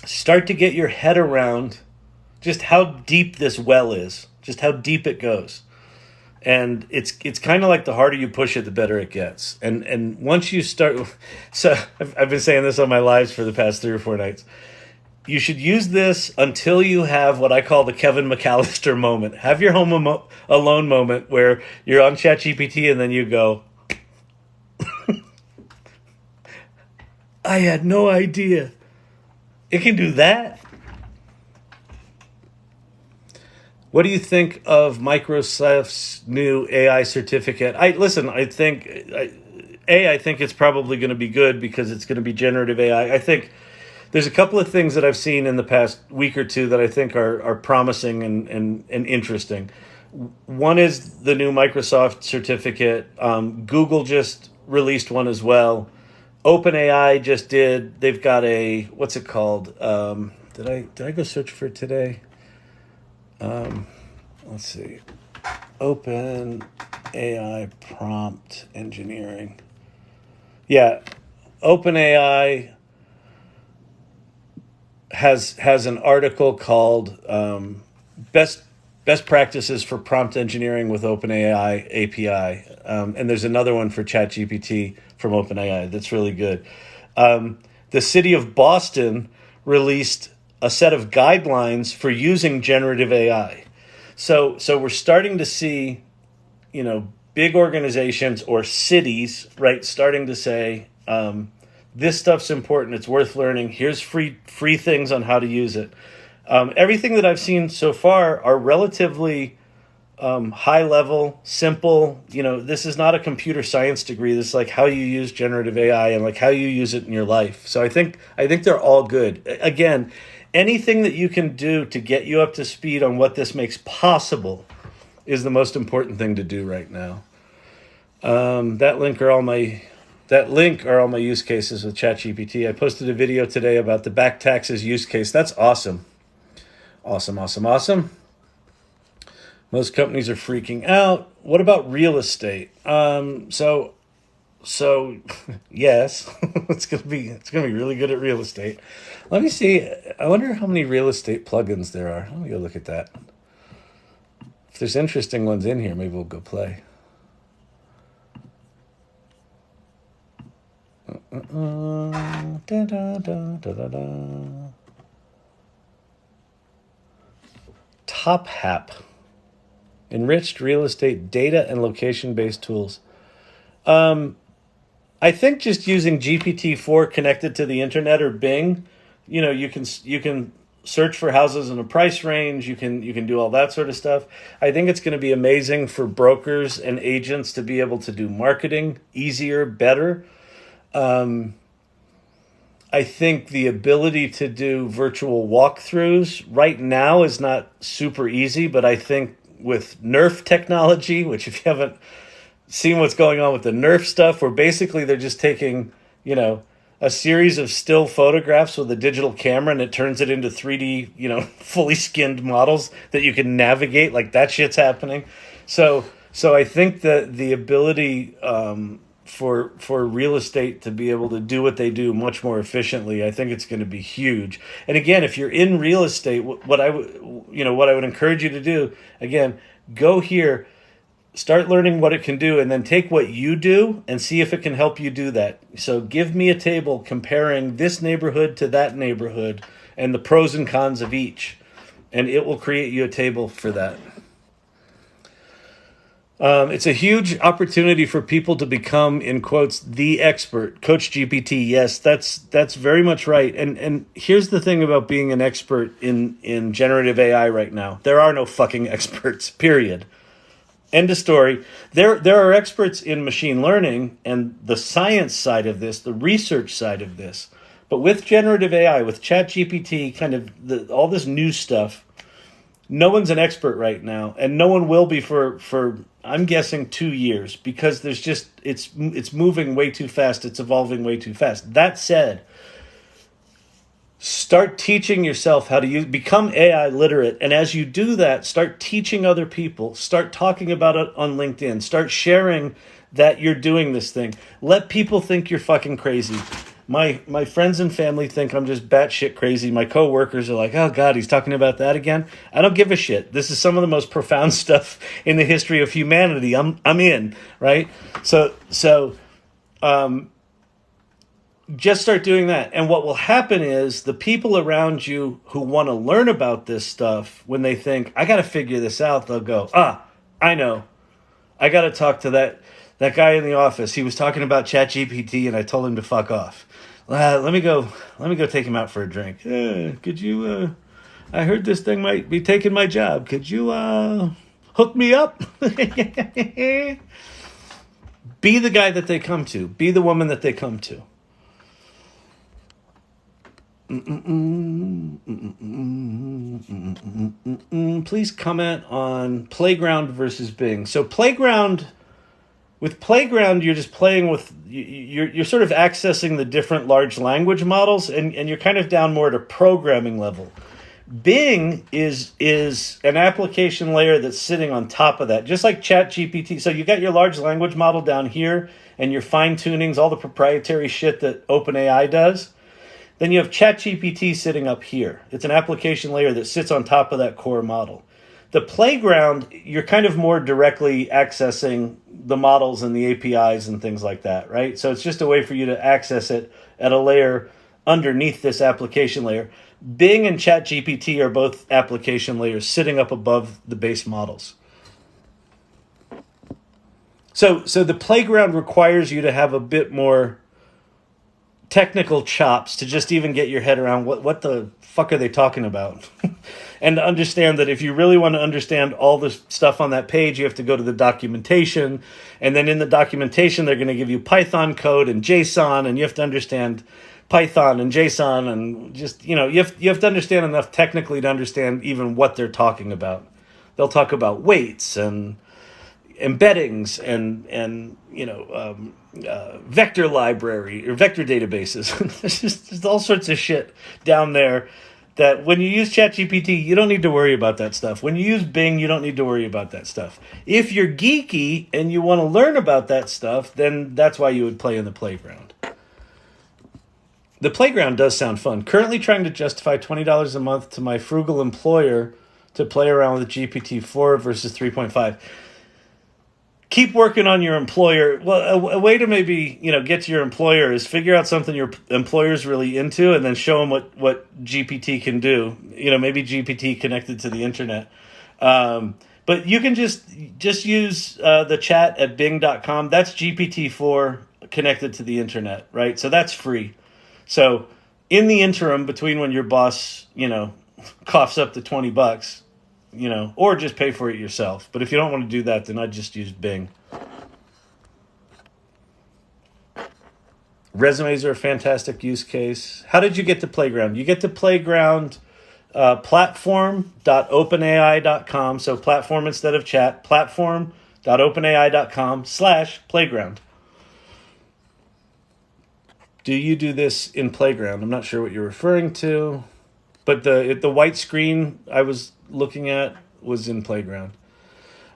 Start to get your head around just how deep this well is, just how deep it goes. And it's kind of like the harder you push it, the better it gets. And once you start, so I've been saying this on my lives for the past 3 or 4 nights. You should use this until you have what I call the Kevin McAllister moment. Have your home alone moment where you're on ChatGPT and then you go, I had no idea. It can do that. What do you think of Microsoft's new AI certificate? I think it's probably going to be good because it's going to be generative AI. I think there's a couple of things that I've seen in the past week or two that I think are promising and interesting. One is the new Microsoft certificate. Google just released one as well. OpenAI just did. They've got a, what's it called? Did I go search for it today? Let's see. OpenAI prompt engineering. Yeah, OpenAI has an article called best practices for prompt engineering with OpenAI API, and there's another one for ChatGPT from OpenAI that's really good. The city of Boston released a set of guidelines for using generative AI. So we're starting to see, big organizations or cities, right, starting to say, this stuff's important. It's worth learning. Here's free things on how to use it. Everything that I've seen so far are relatively high level, simple. This is not a computer science degree. This is like how you use generative AI and like how you use it in your life. So I think they're all good. Again, anything that you can do to get you up to speed on what this makes possible is the most important thing to do right now. That link are all my use cases with ChatGPT. I posted a video today about the back taxes use case. That's awesome. Awesome. Most companies are freaking out. What about real estate? So yes, it's gonna be really good at real estate. Let me see. I wonder how many real estate plugins there are. Let me go look at that. If there's interesting ones in here, maybe we'll go play. Top Hap. Enriched real estate data and location-based tools. I think just using GPT-4 connected to the internet or Bing, you can search for houses in a price range. You can do all that sort of stuff. I think it's going to be amazing for brokers and agents to be able to do marketing easier, better. I think the ability to do virtual walkthroughs right now is not super easy, but I think with Nerf technology, which if you haven't seen what's going on with the Nerf stuff, where basically they're just taking, a series of still photographs with a digital camera and it turns it into 3D, fully skinned models that you can navigate. Like that shit's happening. So I think that the ability for real estate to be able to do what they do much more efficiently, I think it's going to be huge. And again, if you're in real estate, what I would encourage you to do, again, go here, start learning what it can do, and then take what you do and see if it can help you do that. So give me a table comparing this neighborhood to that neighborhood and the pros and cons of each, and it will create you a table for that. It's a huge opportunity for people to become, in quotes, the expert. Coach GPT, yes, that's very much right. And here's the thing about being an expert in generative AI right now. There are no fucking experts, period. End of story. There are experts in machine learning and the science side of this, the research side of this. But with generative AI, with ChatGPT, kind of all this new stuff, no one's an expert right now, and no one will be for I'm guessing 2 years, because there's just it's moving way too fast. It's evolving way too fast. That said, start teaching yourself how to become AI literate, and as you do that, start teaching other people. Start talking about it on LinkedIn. Start sharing that you're doing this thing. Let people think you're fucking crazy. My friends and family think I'm just batshit crazy. My coworkers are like, oh God, he's talking about that again. I don't give a shit. This is some of the most profound stuff in the history of humanity. I'm in, right? So just start doing that. And what will happen is the people around you who want to learn about this stuff, when they think, I got to figure this out, they'll go, I know. I got to talk to that guy in the office. He was talking about ChatGPT and I told him to fuck off. Let me go take him out for a drink. Could you, I heard this thing might be taking my job. Could you hook me up? Be the guy that they come to. Be the woman that they come to. Please comment on Playground versus Bing. So with Playground, you're just playing with, you're sort of accessing the different large language models, and you're kind of down more at a programming level. Bing is an application layer that's sitting on top of that, just like ChatGPT. So you got your large language model down here, and your fine-tunings, all the proprietary shit that OpenAI does. Then you have ChatGPT sitting up here. It's an application layer that sits on top of that core model. The Playground, you're kind of more directly accessing the models and the APIs and things like that, right? So it's just a way for you to access it at a layer underneath this application layer. Bing and ChatGPT are both application layers sitting up above the base models. So the playground requires you to have a bit more technical chops to just even get your head around what the fuck are they talking about? And to understand that if you really want to understand all the stuff on that page, you have to go to the documentation. And then in the documentation, they're going to give you Python code and JSON, and you have to understand Python and JSON, and just, you have to understand enough technically to understand even what they're talking about. They'll talk about weights and embeddings and vector library or vector databases. There's all sorts of shit down there that when you use ChatGPT, you don't need to worry about that stuff. When you use Bing, you don't need to worry about that stuff. If you're geeky and you want to learn about that stuff, then that's why you would play in the playground. The playground does sound fun. Currently trying to justify $20 a month to my frugal employer to play around with GPT-4 versus 3.5. Keep working on your employer. Well, a way to maybe, get to your employer is figure out something your employer's really into and then show them what GPT can do. Maybe GPT connected to the internet. But you can just use the chat at bing.com. That's GPT-4 connected to the internet, right? So that's free. So in the interim between when your boss, coughs up the $20, or just pay for it yourself. But if you don't want to do that, then I'd just use Bing. Resumes are a fantastic use case. How did you get to Playground? You get to Playground platform.openai.com. So platform instead of chat. Platform.openai.com/playground. Do you do this in Playground? I'm not sure what you're referring to. But the white screen I was looking at was in Playground.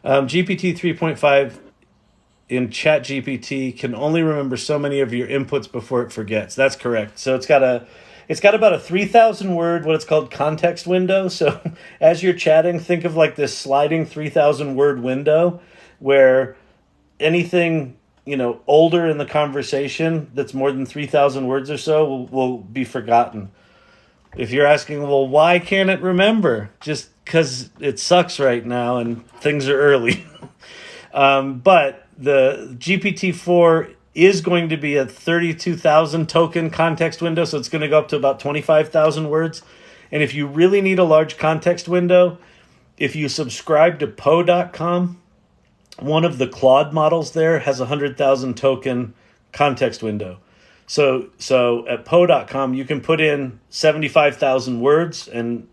GPT 3.5 in ChatGPT can only remember so many of your inputs before it forgets. That's correct. So it's got about a 3,000 word, what it's called, context window. So as you're chatting, think of like this sliding 3,000 word window where anything older in the conversation that's more than 3,000 words or so will be forgotten. If you're asking, well, why can't it remember? Just because it sucks right now and things are early. But the GPT-4 is going to be a 32,000 token context window, so it's going to go up to about 25,000 words. And if you really need a large context window, if you subscribe to Poe.com, one of the Claude models there has a 100,000 token context window. So at Poe.com, you can put in 75,000 words and,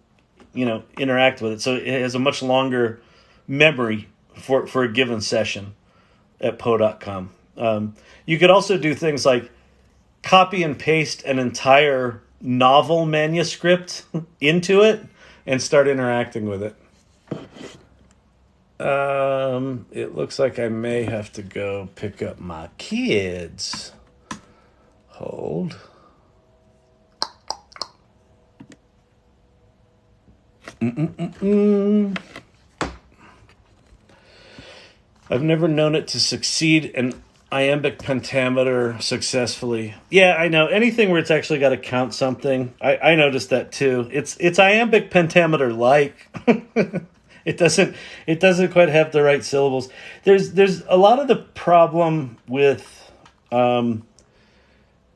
interact with it. So it has a much longer memory for a given session at Poe.com. You could also do things like copy and paste an entire novel manuscript into it and start interacting with it. It looks like I may have to go pick up my kids. Hold. I've never known it to succeed in iambic pentameter successfully. Yeah, I know. Anything where it's actually got to count something. I noticed that too. It's iambic pentameter like. It doesn't quite have the right syllables. There's a lot of the problem with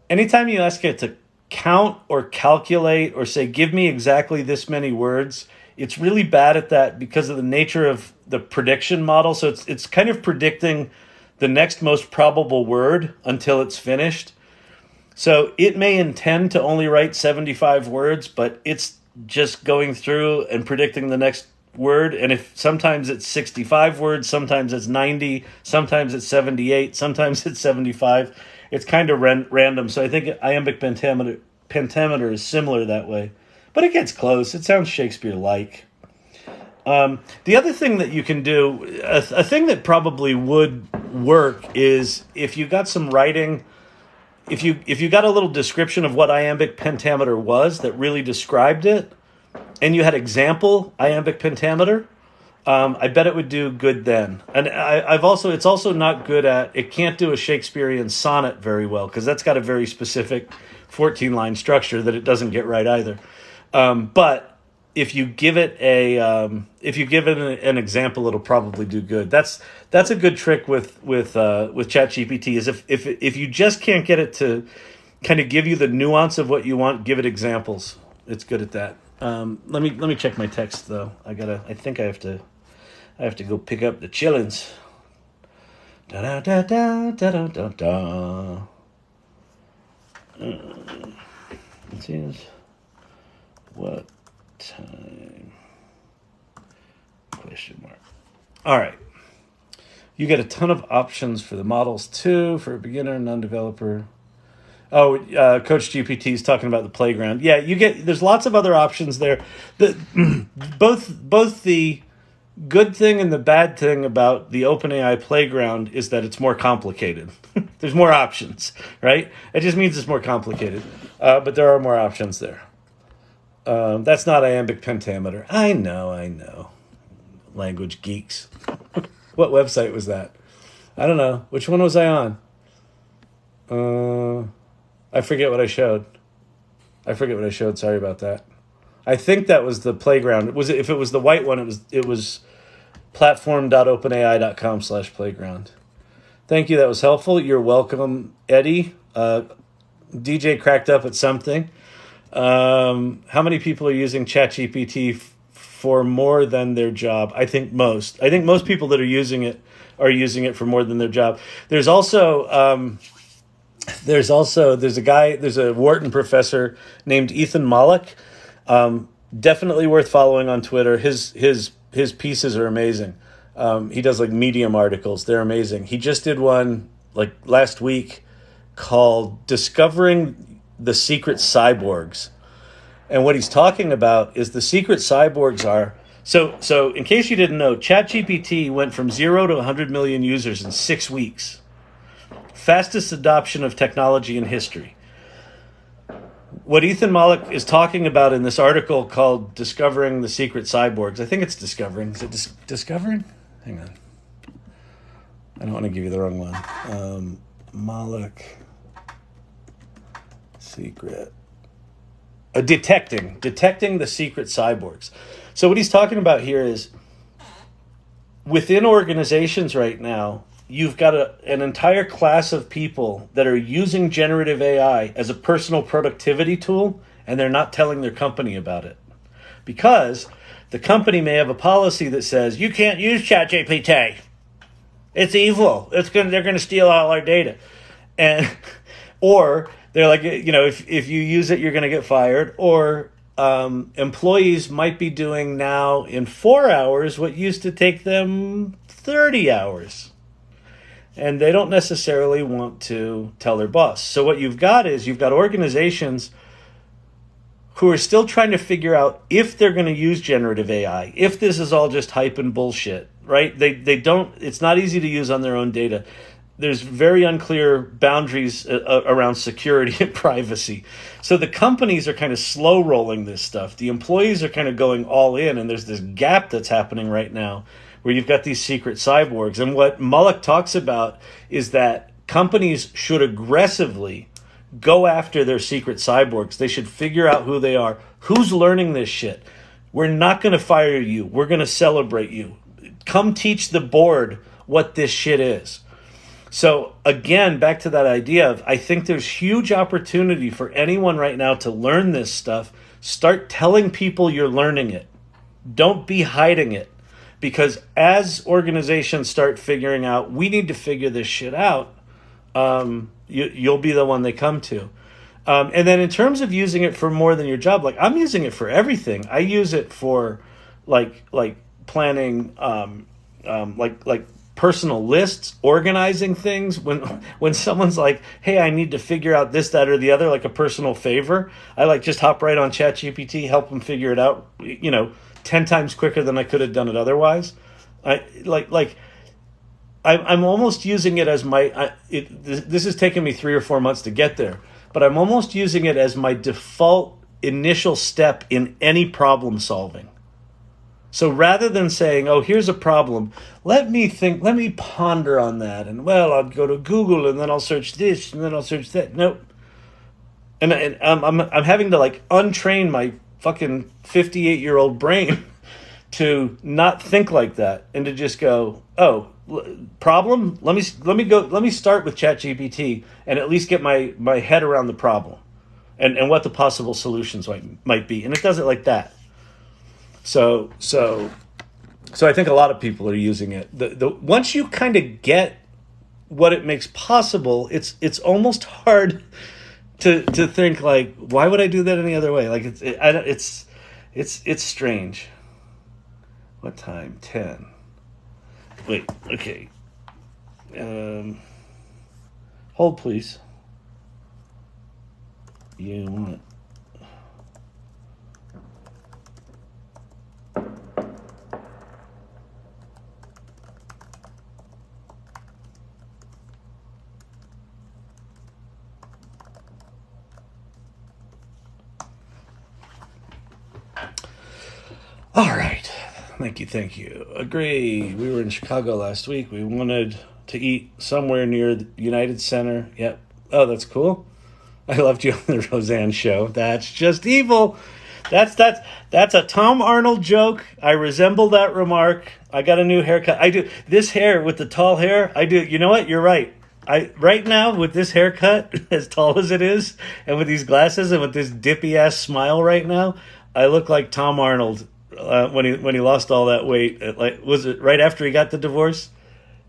anytime you ask it to count or calculate or say, give me exactly this many words, it's really bad at that because of the nature of the prediction model. So it's kind of predicting the next most probable word until it's finished. So it may intend to only write 75 words, but it's just going through and predicting the next word. And if sometimes it's 65 words, sometimes it's 90, sometimes it's 78, sometimes it's 75. It's kind of random. So I think iambic pentameter is similar that way. But it gets close. It sounds Shakespeare-like. The other thing that you can do, a thing that probably would work, is if you got some writing, if you got a little description of what iambic pentameter was that really described it, and you had example iambic pentameter, I bet it would do good then. And it's also not good at, it can't do a Shakespearean sonnet very well because that's got a very specific 14-line structure that it doesn't get right either. But if you give it an example, it'll probably do good. That's a good trick with ChatGPT is if you just can't get it to kind of give you the nuance of what you want, give it examples. It's good at that. Let me check my text though. I think I have to go pick up the chillins. Da da da da da da da. It is what time? Question mark. All right. You get a ton of options for the models too, for a beginner and non-developer. Oh, Coach GPT is talking about the playground. Yeah, there's lots of other options there. Both the good thing and the bad thing about the OpenAI Playground is that it's more complicated. There's more options, right? It just means it's more complicated. But there are more options there. That's not iambic pentameter. I know. Language geeks. What website was that? I don't know. Which one was I on? I forget what I showed. Sorry about that. I think that was the playground. If it was the white one, it was platform.openai.com/playground. Thank you. That was helpful. You're welcome, Eddie. DJ cracked up at something. How many people are using ChatGPT for more than their job? I think most. Most people that are using it for more than their job. There's a Wharton professor named Ethan Mollick. Definitely worth following on Twitter. His pieces are amazing. He does like Medium articles. They're amazing. He just did one like last week called Discovering the Secret Cyborgs. And what he's talking about is the secret cyborgs are... So in case you didn't know, ChatGPT went from 0 to 100 million users in 6 weeks. Fastest adoption of technology in history. What Ethan Mollick is talking about in this article called Discovering the Secret Cyborgs, I think it's Discovering. Is it Discovering? Hang on. I don't want to give you the wrong one. Mollick... Secret... Detecting the secret cyborgs. So what he's talking about here is within organizations right now, you've got an entire class of people that are using generative AI as a personal productivity tool, and they're not telling their company about it. Because the company may have a policy that says, you can't use ChatGPT. It's evil. They're going to steal all our data. Or they're like, if you use it, you're going to get fired. Or employees might be doing now in 4 hours what used to take them 30 hours. And they don't necessarily want to tell their boss. So what you've got organizations who are still trying to figure out if they're going to use generative AI, if this is all just hype and bullshit, right? It's not easy to use on their own data. There's very unclear boundaries around security and privacy. So the companies are kind of slow rolling this stuff. The employees are kind of going all in, and there's this gap that's happening right now where you've got these secret cyborgs. And what Mollick talks about is that companies should aggressively go after their secret cyborgs. They should figure out who they are. Who's learning this shit? We're not going to fire you. We're going to celebrate you. Come teach the board what this shit is. So again, back to that idea of, I think there's huge opportunity for anyone right now to learn this stuff. Start telling people you're learning it. Don't be hiding it. Because as organizations start figuring out, we need to figure this shit out, you'll be the one they come to. And then in terms of using it for more than your job, like I'm using it for everything. I use it for like planning, like personal lists, organizing things. When someone's like, hey, I need to figure out this, that, or the other, like a personal favor, I just hop right on ChatGPT, help them figure it out, 10 times quicker than I could have done it otherwise. I'm almost using it as this has taken me 3 or 4 months to get there, but I'm almost using it as my default initial step in any problem solving. So rather than saying, "Oh, here's a problem. Let me think. Let me ponder on that." And well, I'll go to Google and then I'll search this and then I'll search that. Nope. And I'm having to like untrain my fucking 58-year-old brain to not think like that and to just go, "Oh, problem. Let me start with ChatGPT and at least get my head around the problem and what the possible solutions might be." And it does it like that. So I think a lot of people are using it. The once you kind of get what it makes possible, it's almost hard to think like, why would I do that any other way? Like it's strange. What time? 10. Wait. Okay. Hold please. You want. All right. Thank you. Agree. We were in Chicago last week. We wanted to eat somewhere near the United Center. Yep. Oh, that's cool. I loved you on the Roseanne show. That's just evil. That's a Tom Arnold joke. I resemble that remark. I got a new haircut. I do this hair with the tall hair. I do. You know what? You're right. Right now with this haircut, as tall as it is, and with these glasses and with this dippy ass smile right now, I look like Tom Arnold. When he lost all that weight, was it right after he got the divorce?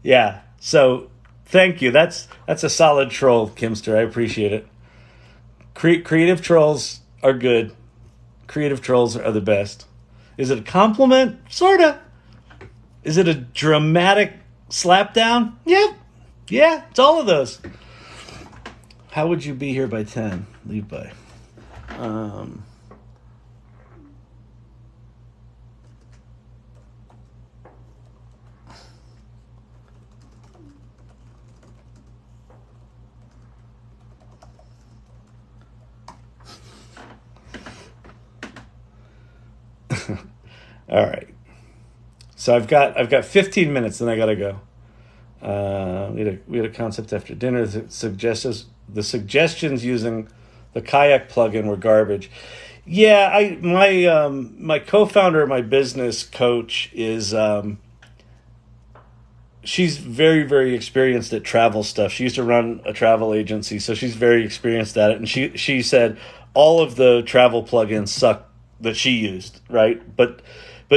Yeah. So thank you. That's a solid troll, Kimster. I appreciate it. Creative trolls are good. Creative trolls are the best. Is it a compliment? Sorta. Is it a dramatic slapdown? Yep. Yeah. It's all of those. How would you be here by 10? Leave by. All right. So I've got 15 minutes, then I gotta go. We had a concept after dinner that suggests the suggestions using the kayak plugin were garbage. Yeah, my co-founder of my business, Coach, is she's very, very experienced at travel stuff. She used to run a travel agency, so she's very experienced at it. And she said all of the travel plugins suck that she used, right? But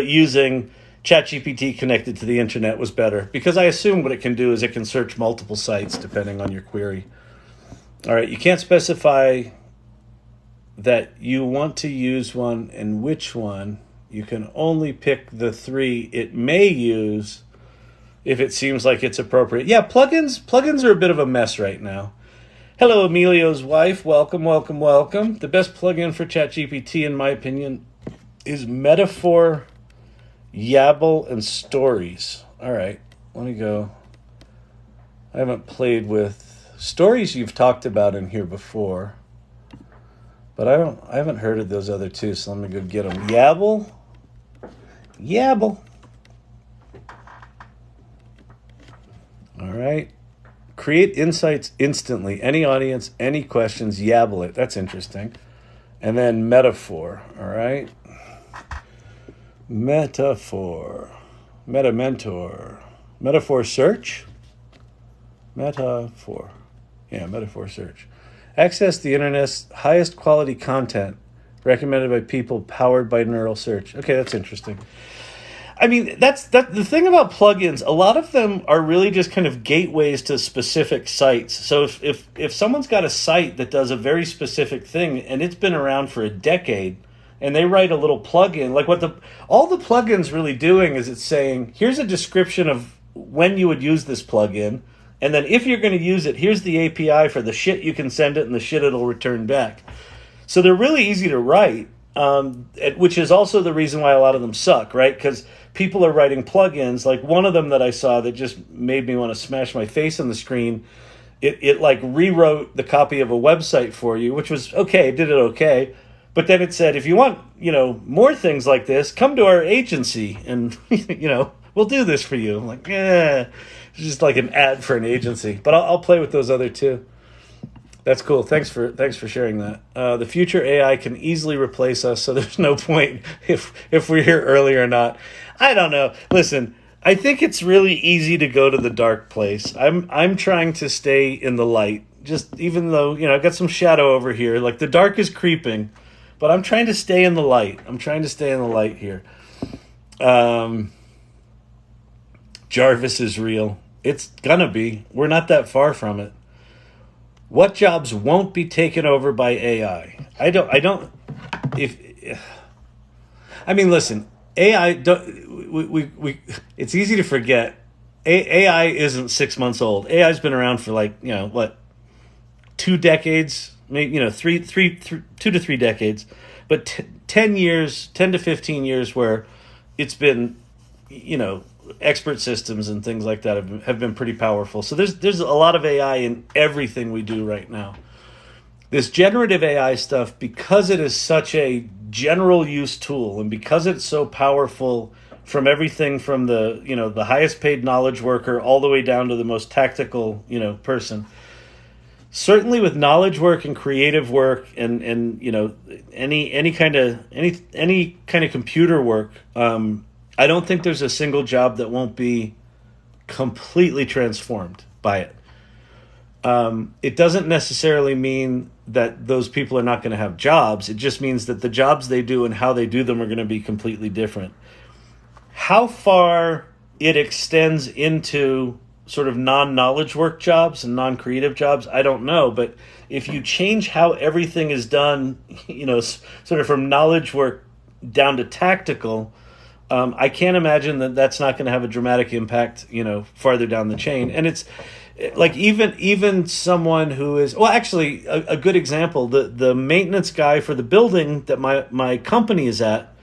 using ChatGPT connected to the internet was better, because I assume what it can do is it can search multiple sites depending on your query. All right, you can't specify that you want to use one and which one. You can only pick the 3 it may use if it seems like it's appropriate. Yeah, plugins are a bit of a mess right now. Hello, Emilio's wife. Welcome. The best plugin for ChatGPT, in my opinion, is Metaphor, aiLL, and Stories. All right, let me go. I haven't played with Stories. You've talked about in here before, but I haven't heard of those other two. So let me go get them. aiLL. All right. Create insights instantly. Any audience, any questions, aiLL it. That's interesting. And then Metaphor. All right. Metaphor. Mentor. Metaphor search. Metaphor. Yeah, Metaphor search. Access the internet's highest quality content recommended by people powered by neural search. Okay, that's interesting. I mean, that's the thing about plugins. A lot of them are really just kind of gateways to specific sites. So if someone's got a site that does a very specific thing and it's been around for a decade, and they write a little plugin, like all the plugin's really doing is it's saying, here's a description of when you would use this plugin, and then if you're going to use it, here's the API for the shit you can send it and the shit it'll return back. So they're really easy to write, which is also the reason why a lot of them suck, right? Because people are writing plugins. Like one of them that I saw that just made me want to smash my face on the screen. It like rewrote the copy of a website for you, which was okay. It did it okay. But then it said, if you want, more things like this, come to our agency and, we'll do this for you. I'm like, it's just like an ad for an agency. But I'll play with those other two. That's cool. Thanks for sharing that. The future AI can easily replace us, so there's no point if we're here early or not. I don't know. Listen, I think it's really easy to go to the dark place. I'm trying to stay in the light. Just even though, I've got some shadow over here, like the dark is creeping, but I'm trying to stay in the light. I'm trying to stay in the light here. Jarvis is real. It's gonna be. We're not that far from it. What jobs won't be taken over by AI? Listen, AI, it's easy to forget. AI isn't 6 months old. AI's been around for 2 decades, maybe, 2 to 3 decades, but 10 to 15 years where it's been, expert systems and things like that have been pretty powerful. So there's a lot of AI in everything we do right now. This generative AI stuff, because it is such a general use tool and because it's so powerful from everything from the highest paid knowledge worker all the way down to the most tactical, person. Certainly with knowledge work and creative work and any kind of computer work, I don't think there's a single job that won't be completely transformed by it. It doesn't necessarily mean that those people are not going to have jobs. It just means that the jobs they do and how they do them are going to be completely different. How far it extends into sort of non-knowledge work jobs and non-creative jobs, I don't know. But if you change how everything is done, sort of from knowledge work down to tactical, I can't imagine that that's not going to have a dramatic impact, farther down the chain. And it's like even someone who is, well, actually a good example, the maintenance guy for the building that my company is at,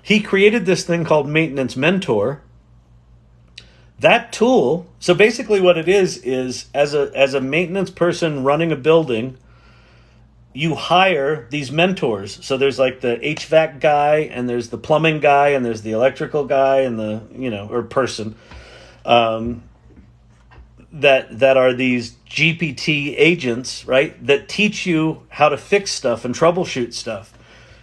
he created this thing called Maintenance Mentor. That tool, so basically what it is as a maintenance person running a building, you hire these mentors. So there's like the HVAC guy and there's the plumbing guy and there's the electrical guy and the, or person, that are these GPT agents, right? That teach you how to fix stuff and troubleshoot stuff.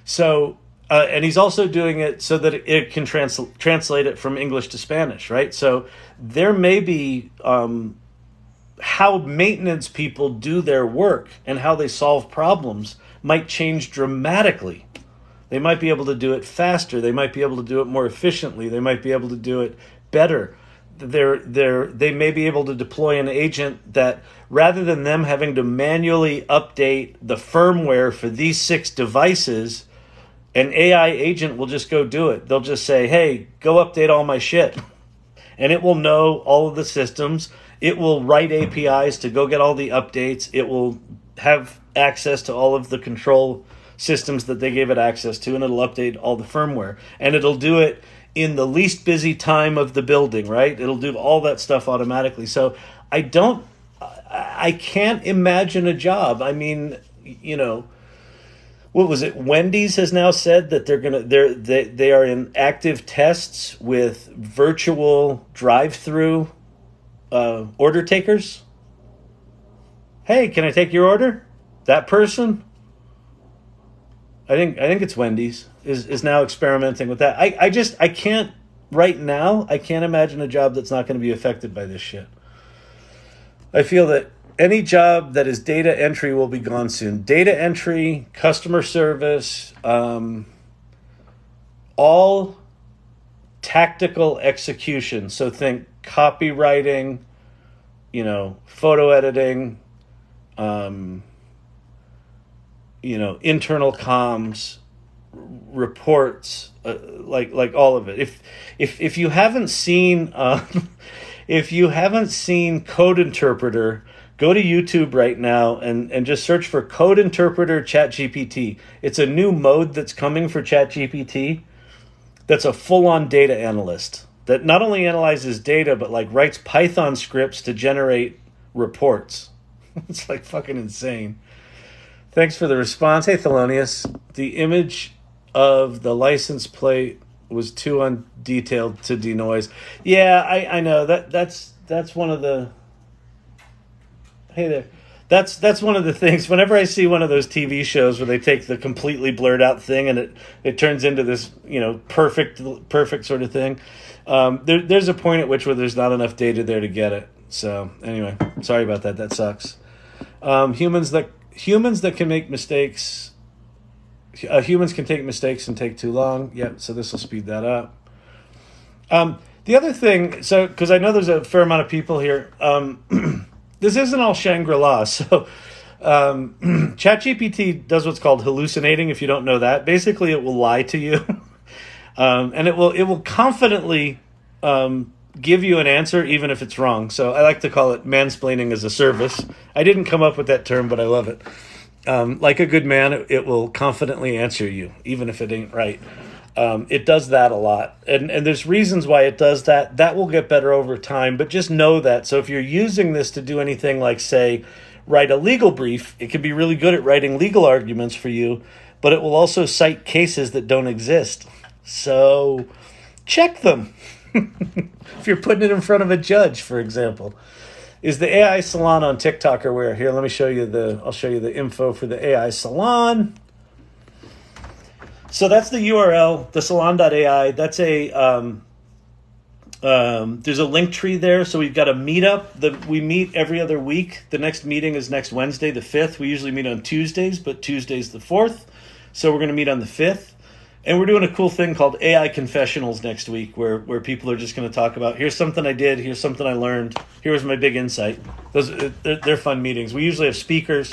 So, and he's also doing it so that it can translate it from English to Spanish, right? So there may be how maintenance people do their work and how they solve problems might change dramatically. They might be able to do it faster. They might be able to do it more efficiently. They might be able to do it better. They may be able to deploy an agent that, rather than them having to manually update the firmware for these 6 devices, an AI agent will just go do it. They'll just say, hey, go update all my shit. And it will know all of the systems. It will write APIs to go get all the updates. It will have access to all of the control systems that they gave it access to, and it'll update all the firmware. And it'll do it in the least busy time of the building, right? It'll do all that stuff automatically. So I can't imagine a job. I mean, what was it? Wendy's has now said that they are in active tests with virtual drive-through order takers. Hey, can I take your order? That person? I think it's Wendy's is now experimenting with that. I can't right now. I can't imagine a job that's not going to be affected by this shit. I feel that any job that is data entry will be gone soon. Data entry, customer service, all tactical execution. So think copywriting, photo editing, internal comms, reports, like all of it. If you haven't seen Code Interpreter, go to YouTube right now and just search for Code Interpreter ChatGPT. It's a new mode that's coming for ChatGPT that's a full-on data analyst that not only analyzes data, but writes Python scripts to generate reports. It's fucking insane. Thanks for the response. Hey, Thelonious. The image of the license plate was too undetailed to denoise. Yeah, I know. That's one of the... Hey there. That's one of the things. Whenever I see one of those TV shows where they take the completely blurred out thing and it turns into this, perfect sort of thing, there's a point at which where there's not enough data there to get it. So anyway, sorry about that. That sucks. Humans that can make mistakes. Humans can take mistakes and take too long. Yep. So this will speed that up. The other thing, so because I know there's a fair amount of people here. This isn't all Shangri-La. So ChatGPT does what's called hallucinating, if you don't know that. Basically, it will lie to you. And it will confidently give you an answer, even if it's wrong. So I like to call it mansplaining as a service. I didn't come up with that term, but I love it. Like a good man, it will confidently answer you, even if it ain't right. It does that a lot. And there's reasons why it does that. That will get better over time, but just know that. So if you're using this to do anything like, say, write a legal brief, it can be really good at writing legal arguments for you, but it will also cite cases that don't exist. So check them. If you're putting it in front of a judge, for example. Is the AI salon on TikTok or where? Here, let me show you I'll show you the info for the AI salon. So that's the URL, the salon.ai. That's there's a link tree there. So we've got a meetup. We meet every other week. The next meeting is next Wednesday, the 5th. We usually meet on Tuesdays, but Tuesday's the 4th. So we're going to meet on the 5th. And we're doing a cool thing called AI Confessionals next week where people are just going to talk about, here's something I did, here's something I learned, here's my big insight. They're fun meetings. We usually have speakers.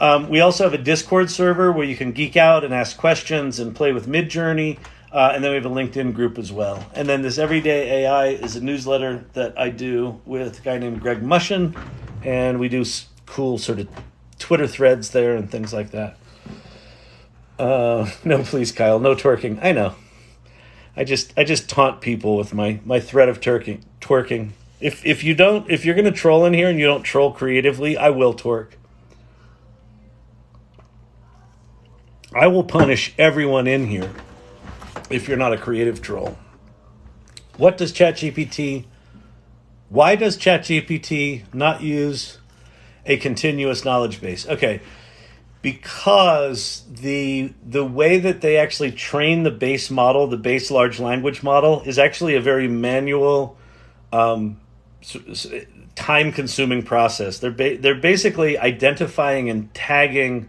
We also have a Discord server where you can geek out and ask questions and play with Midjourney. And then we have a LinkedIn group as well. And then this Everyday AI is a newsletter that I do with a guy named Greg Mushin. And we do cool sort of Twitter threads there and things like that. No, please, Kyle, no twerking. I know. I just taunt people with my threat of twerking. If you're going to troll in here and you don't troll creatively, I will twerk. I will punish everyone in here if you're not a creative troll. Why does ChatGPT not use a continuous knowledge base? Okay, because the way that they actually train the base model, the base large language model, is actually a very manual, time-consuming process. They're basically identifying and tagging,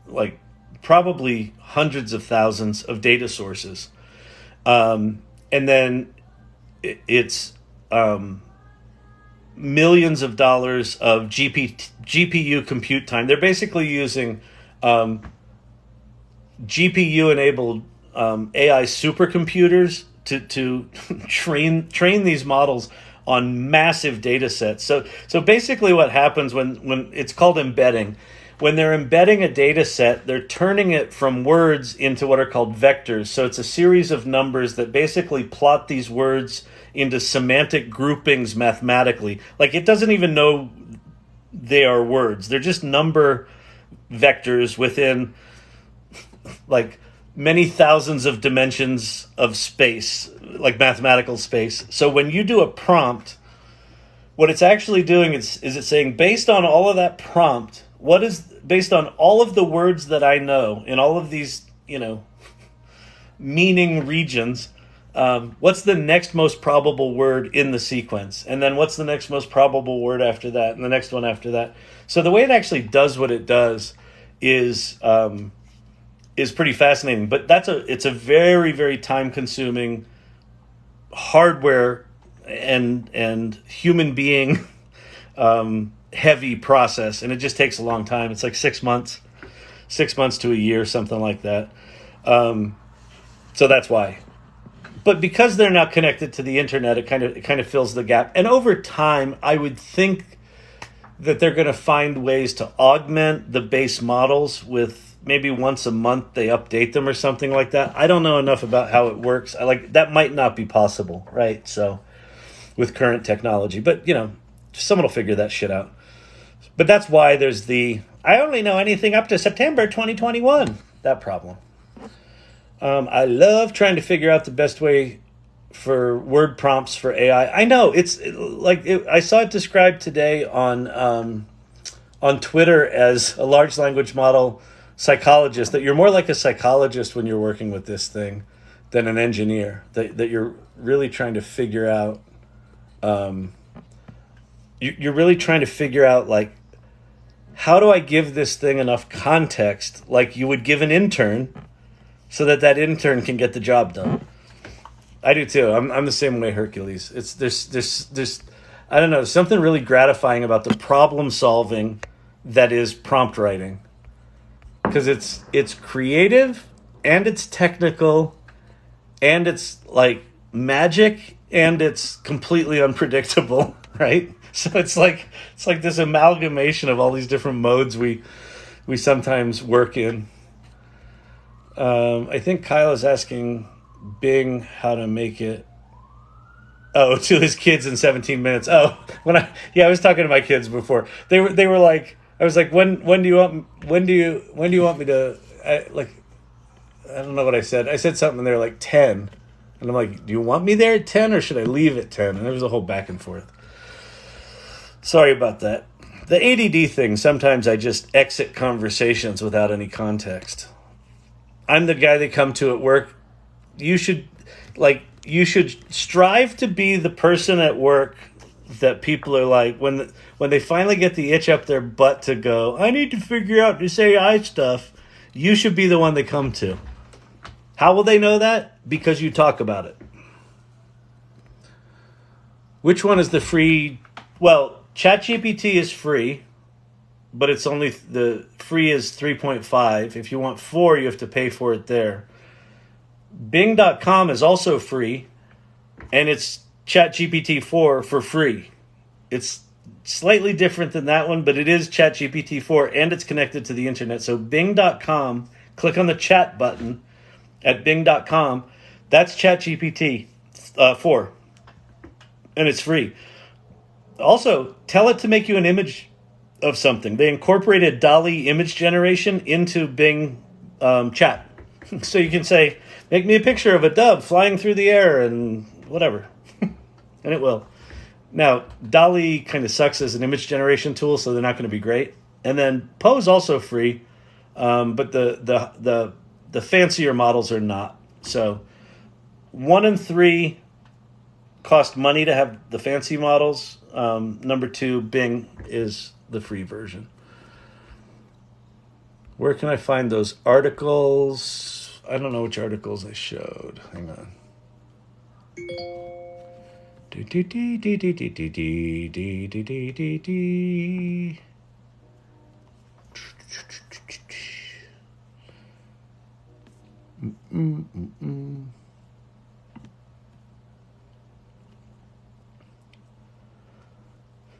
like, probably hundreds of thousands of data sources. And then it's millions of dollars of GPU compute time. They're basically using GPU-enabled AI supercomputers to train these models on massive data sets. So basically what happens when it's called embedding. When they're embedding a data set, they're turning it from words into what are called vectors. So it's a series of numbers that basically plot these words into semantic groupings mathematically. Like, it doesn't even know they are words. They're just number vectors within, like, many thousands of dimensions of space, like mathematical space. So when you do a prompt, what it's actually doing is it's saying, based on all of that prompt, what is, based on all of the words that I know in all of these, meaning regions, what's the next most probable word in the sequence? And then what's the next most probable word after that? And the next one after that. So the way it actually does what it does is pretty fascinating. But it's a very, very time-consuming hardware and human being heavy process, and it just takes a long time. It's like 6 months to a year, something like that. So that's why. But because they're now connected to the internet, it kind of fills the gap. And over time, I would think that they're going to find ways to augment the base models with maybe once a month they update them or something like that. I don't know enough about how it works. That might not be possible, right? So with current technology, but someone will figure that shit out. But that's why there's the I only know anything up to September 2021. That problem. I love trying to figure out the best way for word prompts for AI. I know it's like I saw it described today on Twitter as a large language model psychologist, that you're more like a psychologist when you're working with this thing than an engineer, that you're really trying to figure out you're really trying to figure out, like, how do I give this thing enough context like you would give an intern so that that intern can get the job done. I do too. I'm the same way, Hercules. It's there's I don't know, something really gratifying about the problem solving that is prompt writing, because it's creative and it's technical and it's like magic and it's completely unpredictable, right? So it's like this amalgamation of all these different modes we sometimes work in. I think Kyle is asking Bing how to make it. Oh, to his kids in 17 minutes. Oh, I was talking to my kids before. They were like, I was like, when do you want me to, I don't know what I said. I said something and they were like 10. And I'm like, do you want me there at 10 or should I leave at 10? And there was a whole back and forth. Sorry about that. The ADD thing, sometimes I just exit conversations without any context. I'm the guy they come to at work. You should strive to be the person at work that people are like, when they finally get the itch up their butt to go, I need to figure out this AI stuff, you should be the one they come to. How will they know that? Because you talk about it. Which one is the free? Well, ChatGPT is free, but it's only, the free is 3.5. If you want 4, you have to pay for it there. Bing.com is also free, and it's ChatGPT 4 for free. It's slightly different than that one, but it is ChatGPT 4, and it's connected to the internet. So Bing.com, click on the chat button at Bing.com. That's ChatGPT 4, and it's free. Also, tell it to make you an image of something. They incorporated DALL-E image generation into Bing chat. So you can say, make me a picture of a dove flying through the air and whatever. And it will. Now, DALL-E kind of sucks as an image generation tool, so they're not going to be great. And then Poe's also free, but the fancier models are not. So 1 and 3 cost money to have the fancy models. Number 2, Bing is the free version. Where can I find those articles? I don't know which articles I showed. Hang on.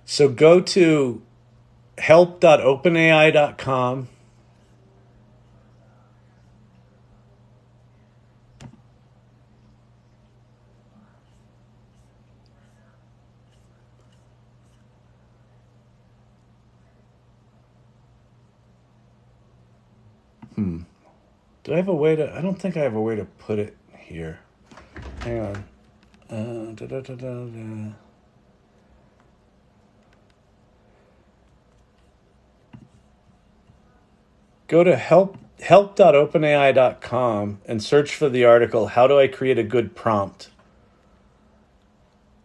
So go to help.openai.com. Do I have a way to... I don't think I have a way to put it here. Hang on. Go to help.openai.com and search for the article, How Do I Create a Good Prompt?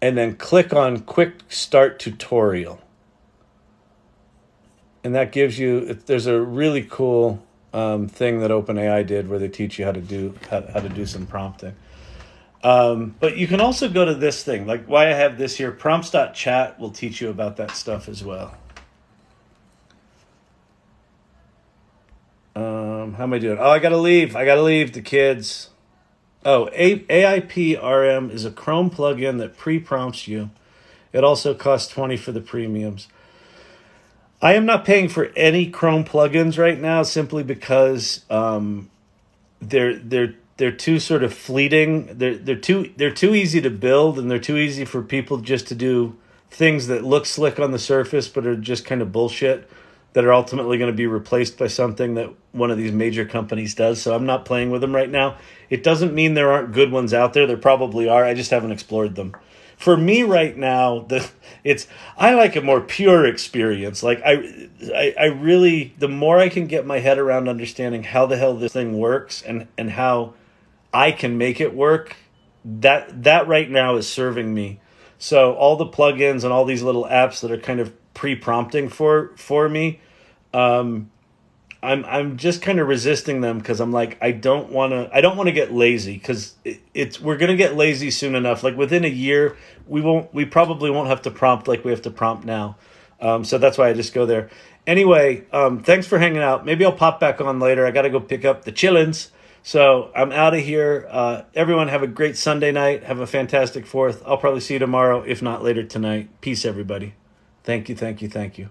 And then click on Quick Start Tutorial. And that gives you... There's a really cool thing that OpenAI did where they teach you how to do some prompting. But you can also go to this thing, like why I have this here. Prompts.chat will teach you about that stuff as well. How am I doing? Oh, I gotta leave the kids. Oh, AIP-RM is a Chrome plugin that pre-prompts you. It also costs $20 for the premiums. I am not paying for any Chrome plugins right now simply because they're too sort of fleeting. They're too easy to build, and they're too easy for people just to do things that look slick on the surface but are just kind of bullshit. that are ultimately going to be replaced by something that one of these major companies does. So I'm not playing with them right now. It doesn't mean there aren't good ones out there. There probably are. I just haven't explored them. For me right now, I like a more pure experience. Like I really, the more I can get my head around understanding how the hell this thing works and how I can make it work, that right now is serving me. So all the plugins and all these little apps that are kind of pre-prompting for me, I'm just kind of resisting them because I'm like I don't want to get lazy because we're gonna get lazy soon enough. Like within a year, we probably won't have to prompt like we have to prompt now. So that's why I just go there. Anyway, thanks for hanging out. Maybe I'll pop back on later. I got to go pick up the chillins. So I'm out of here. Everyone have a great Sunday night. Have a fantastic 4th. I'll probably see you tomorrow, if not later tonight. Peace, everybody. Thank you, thank you, thank you.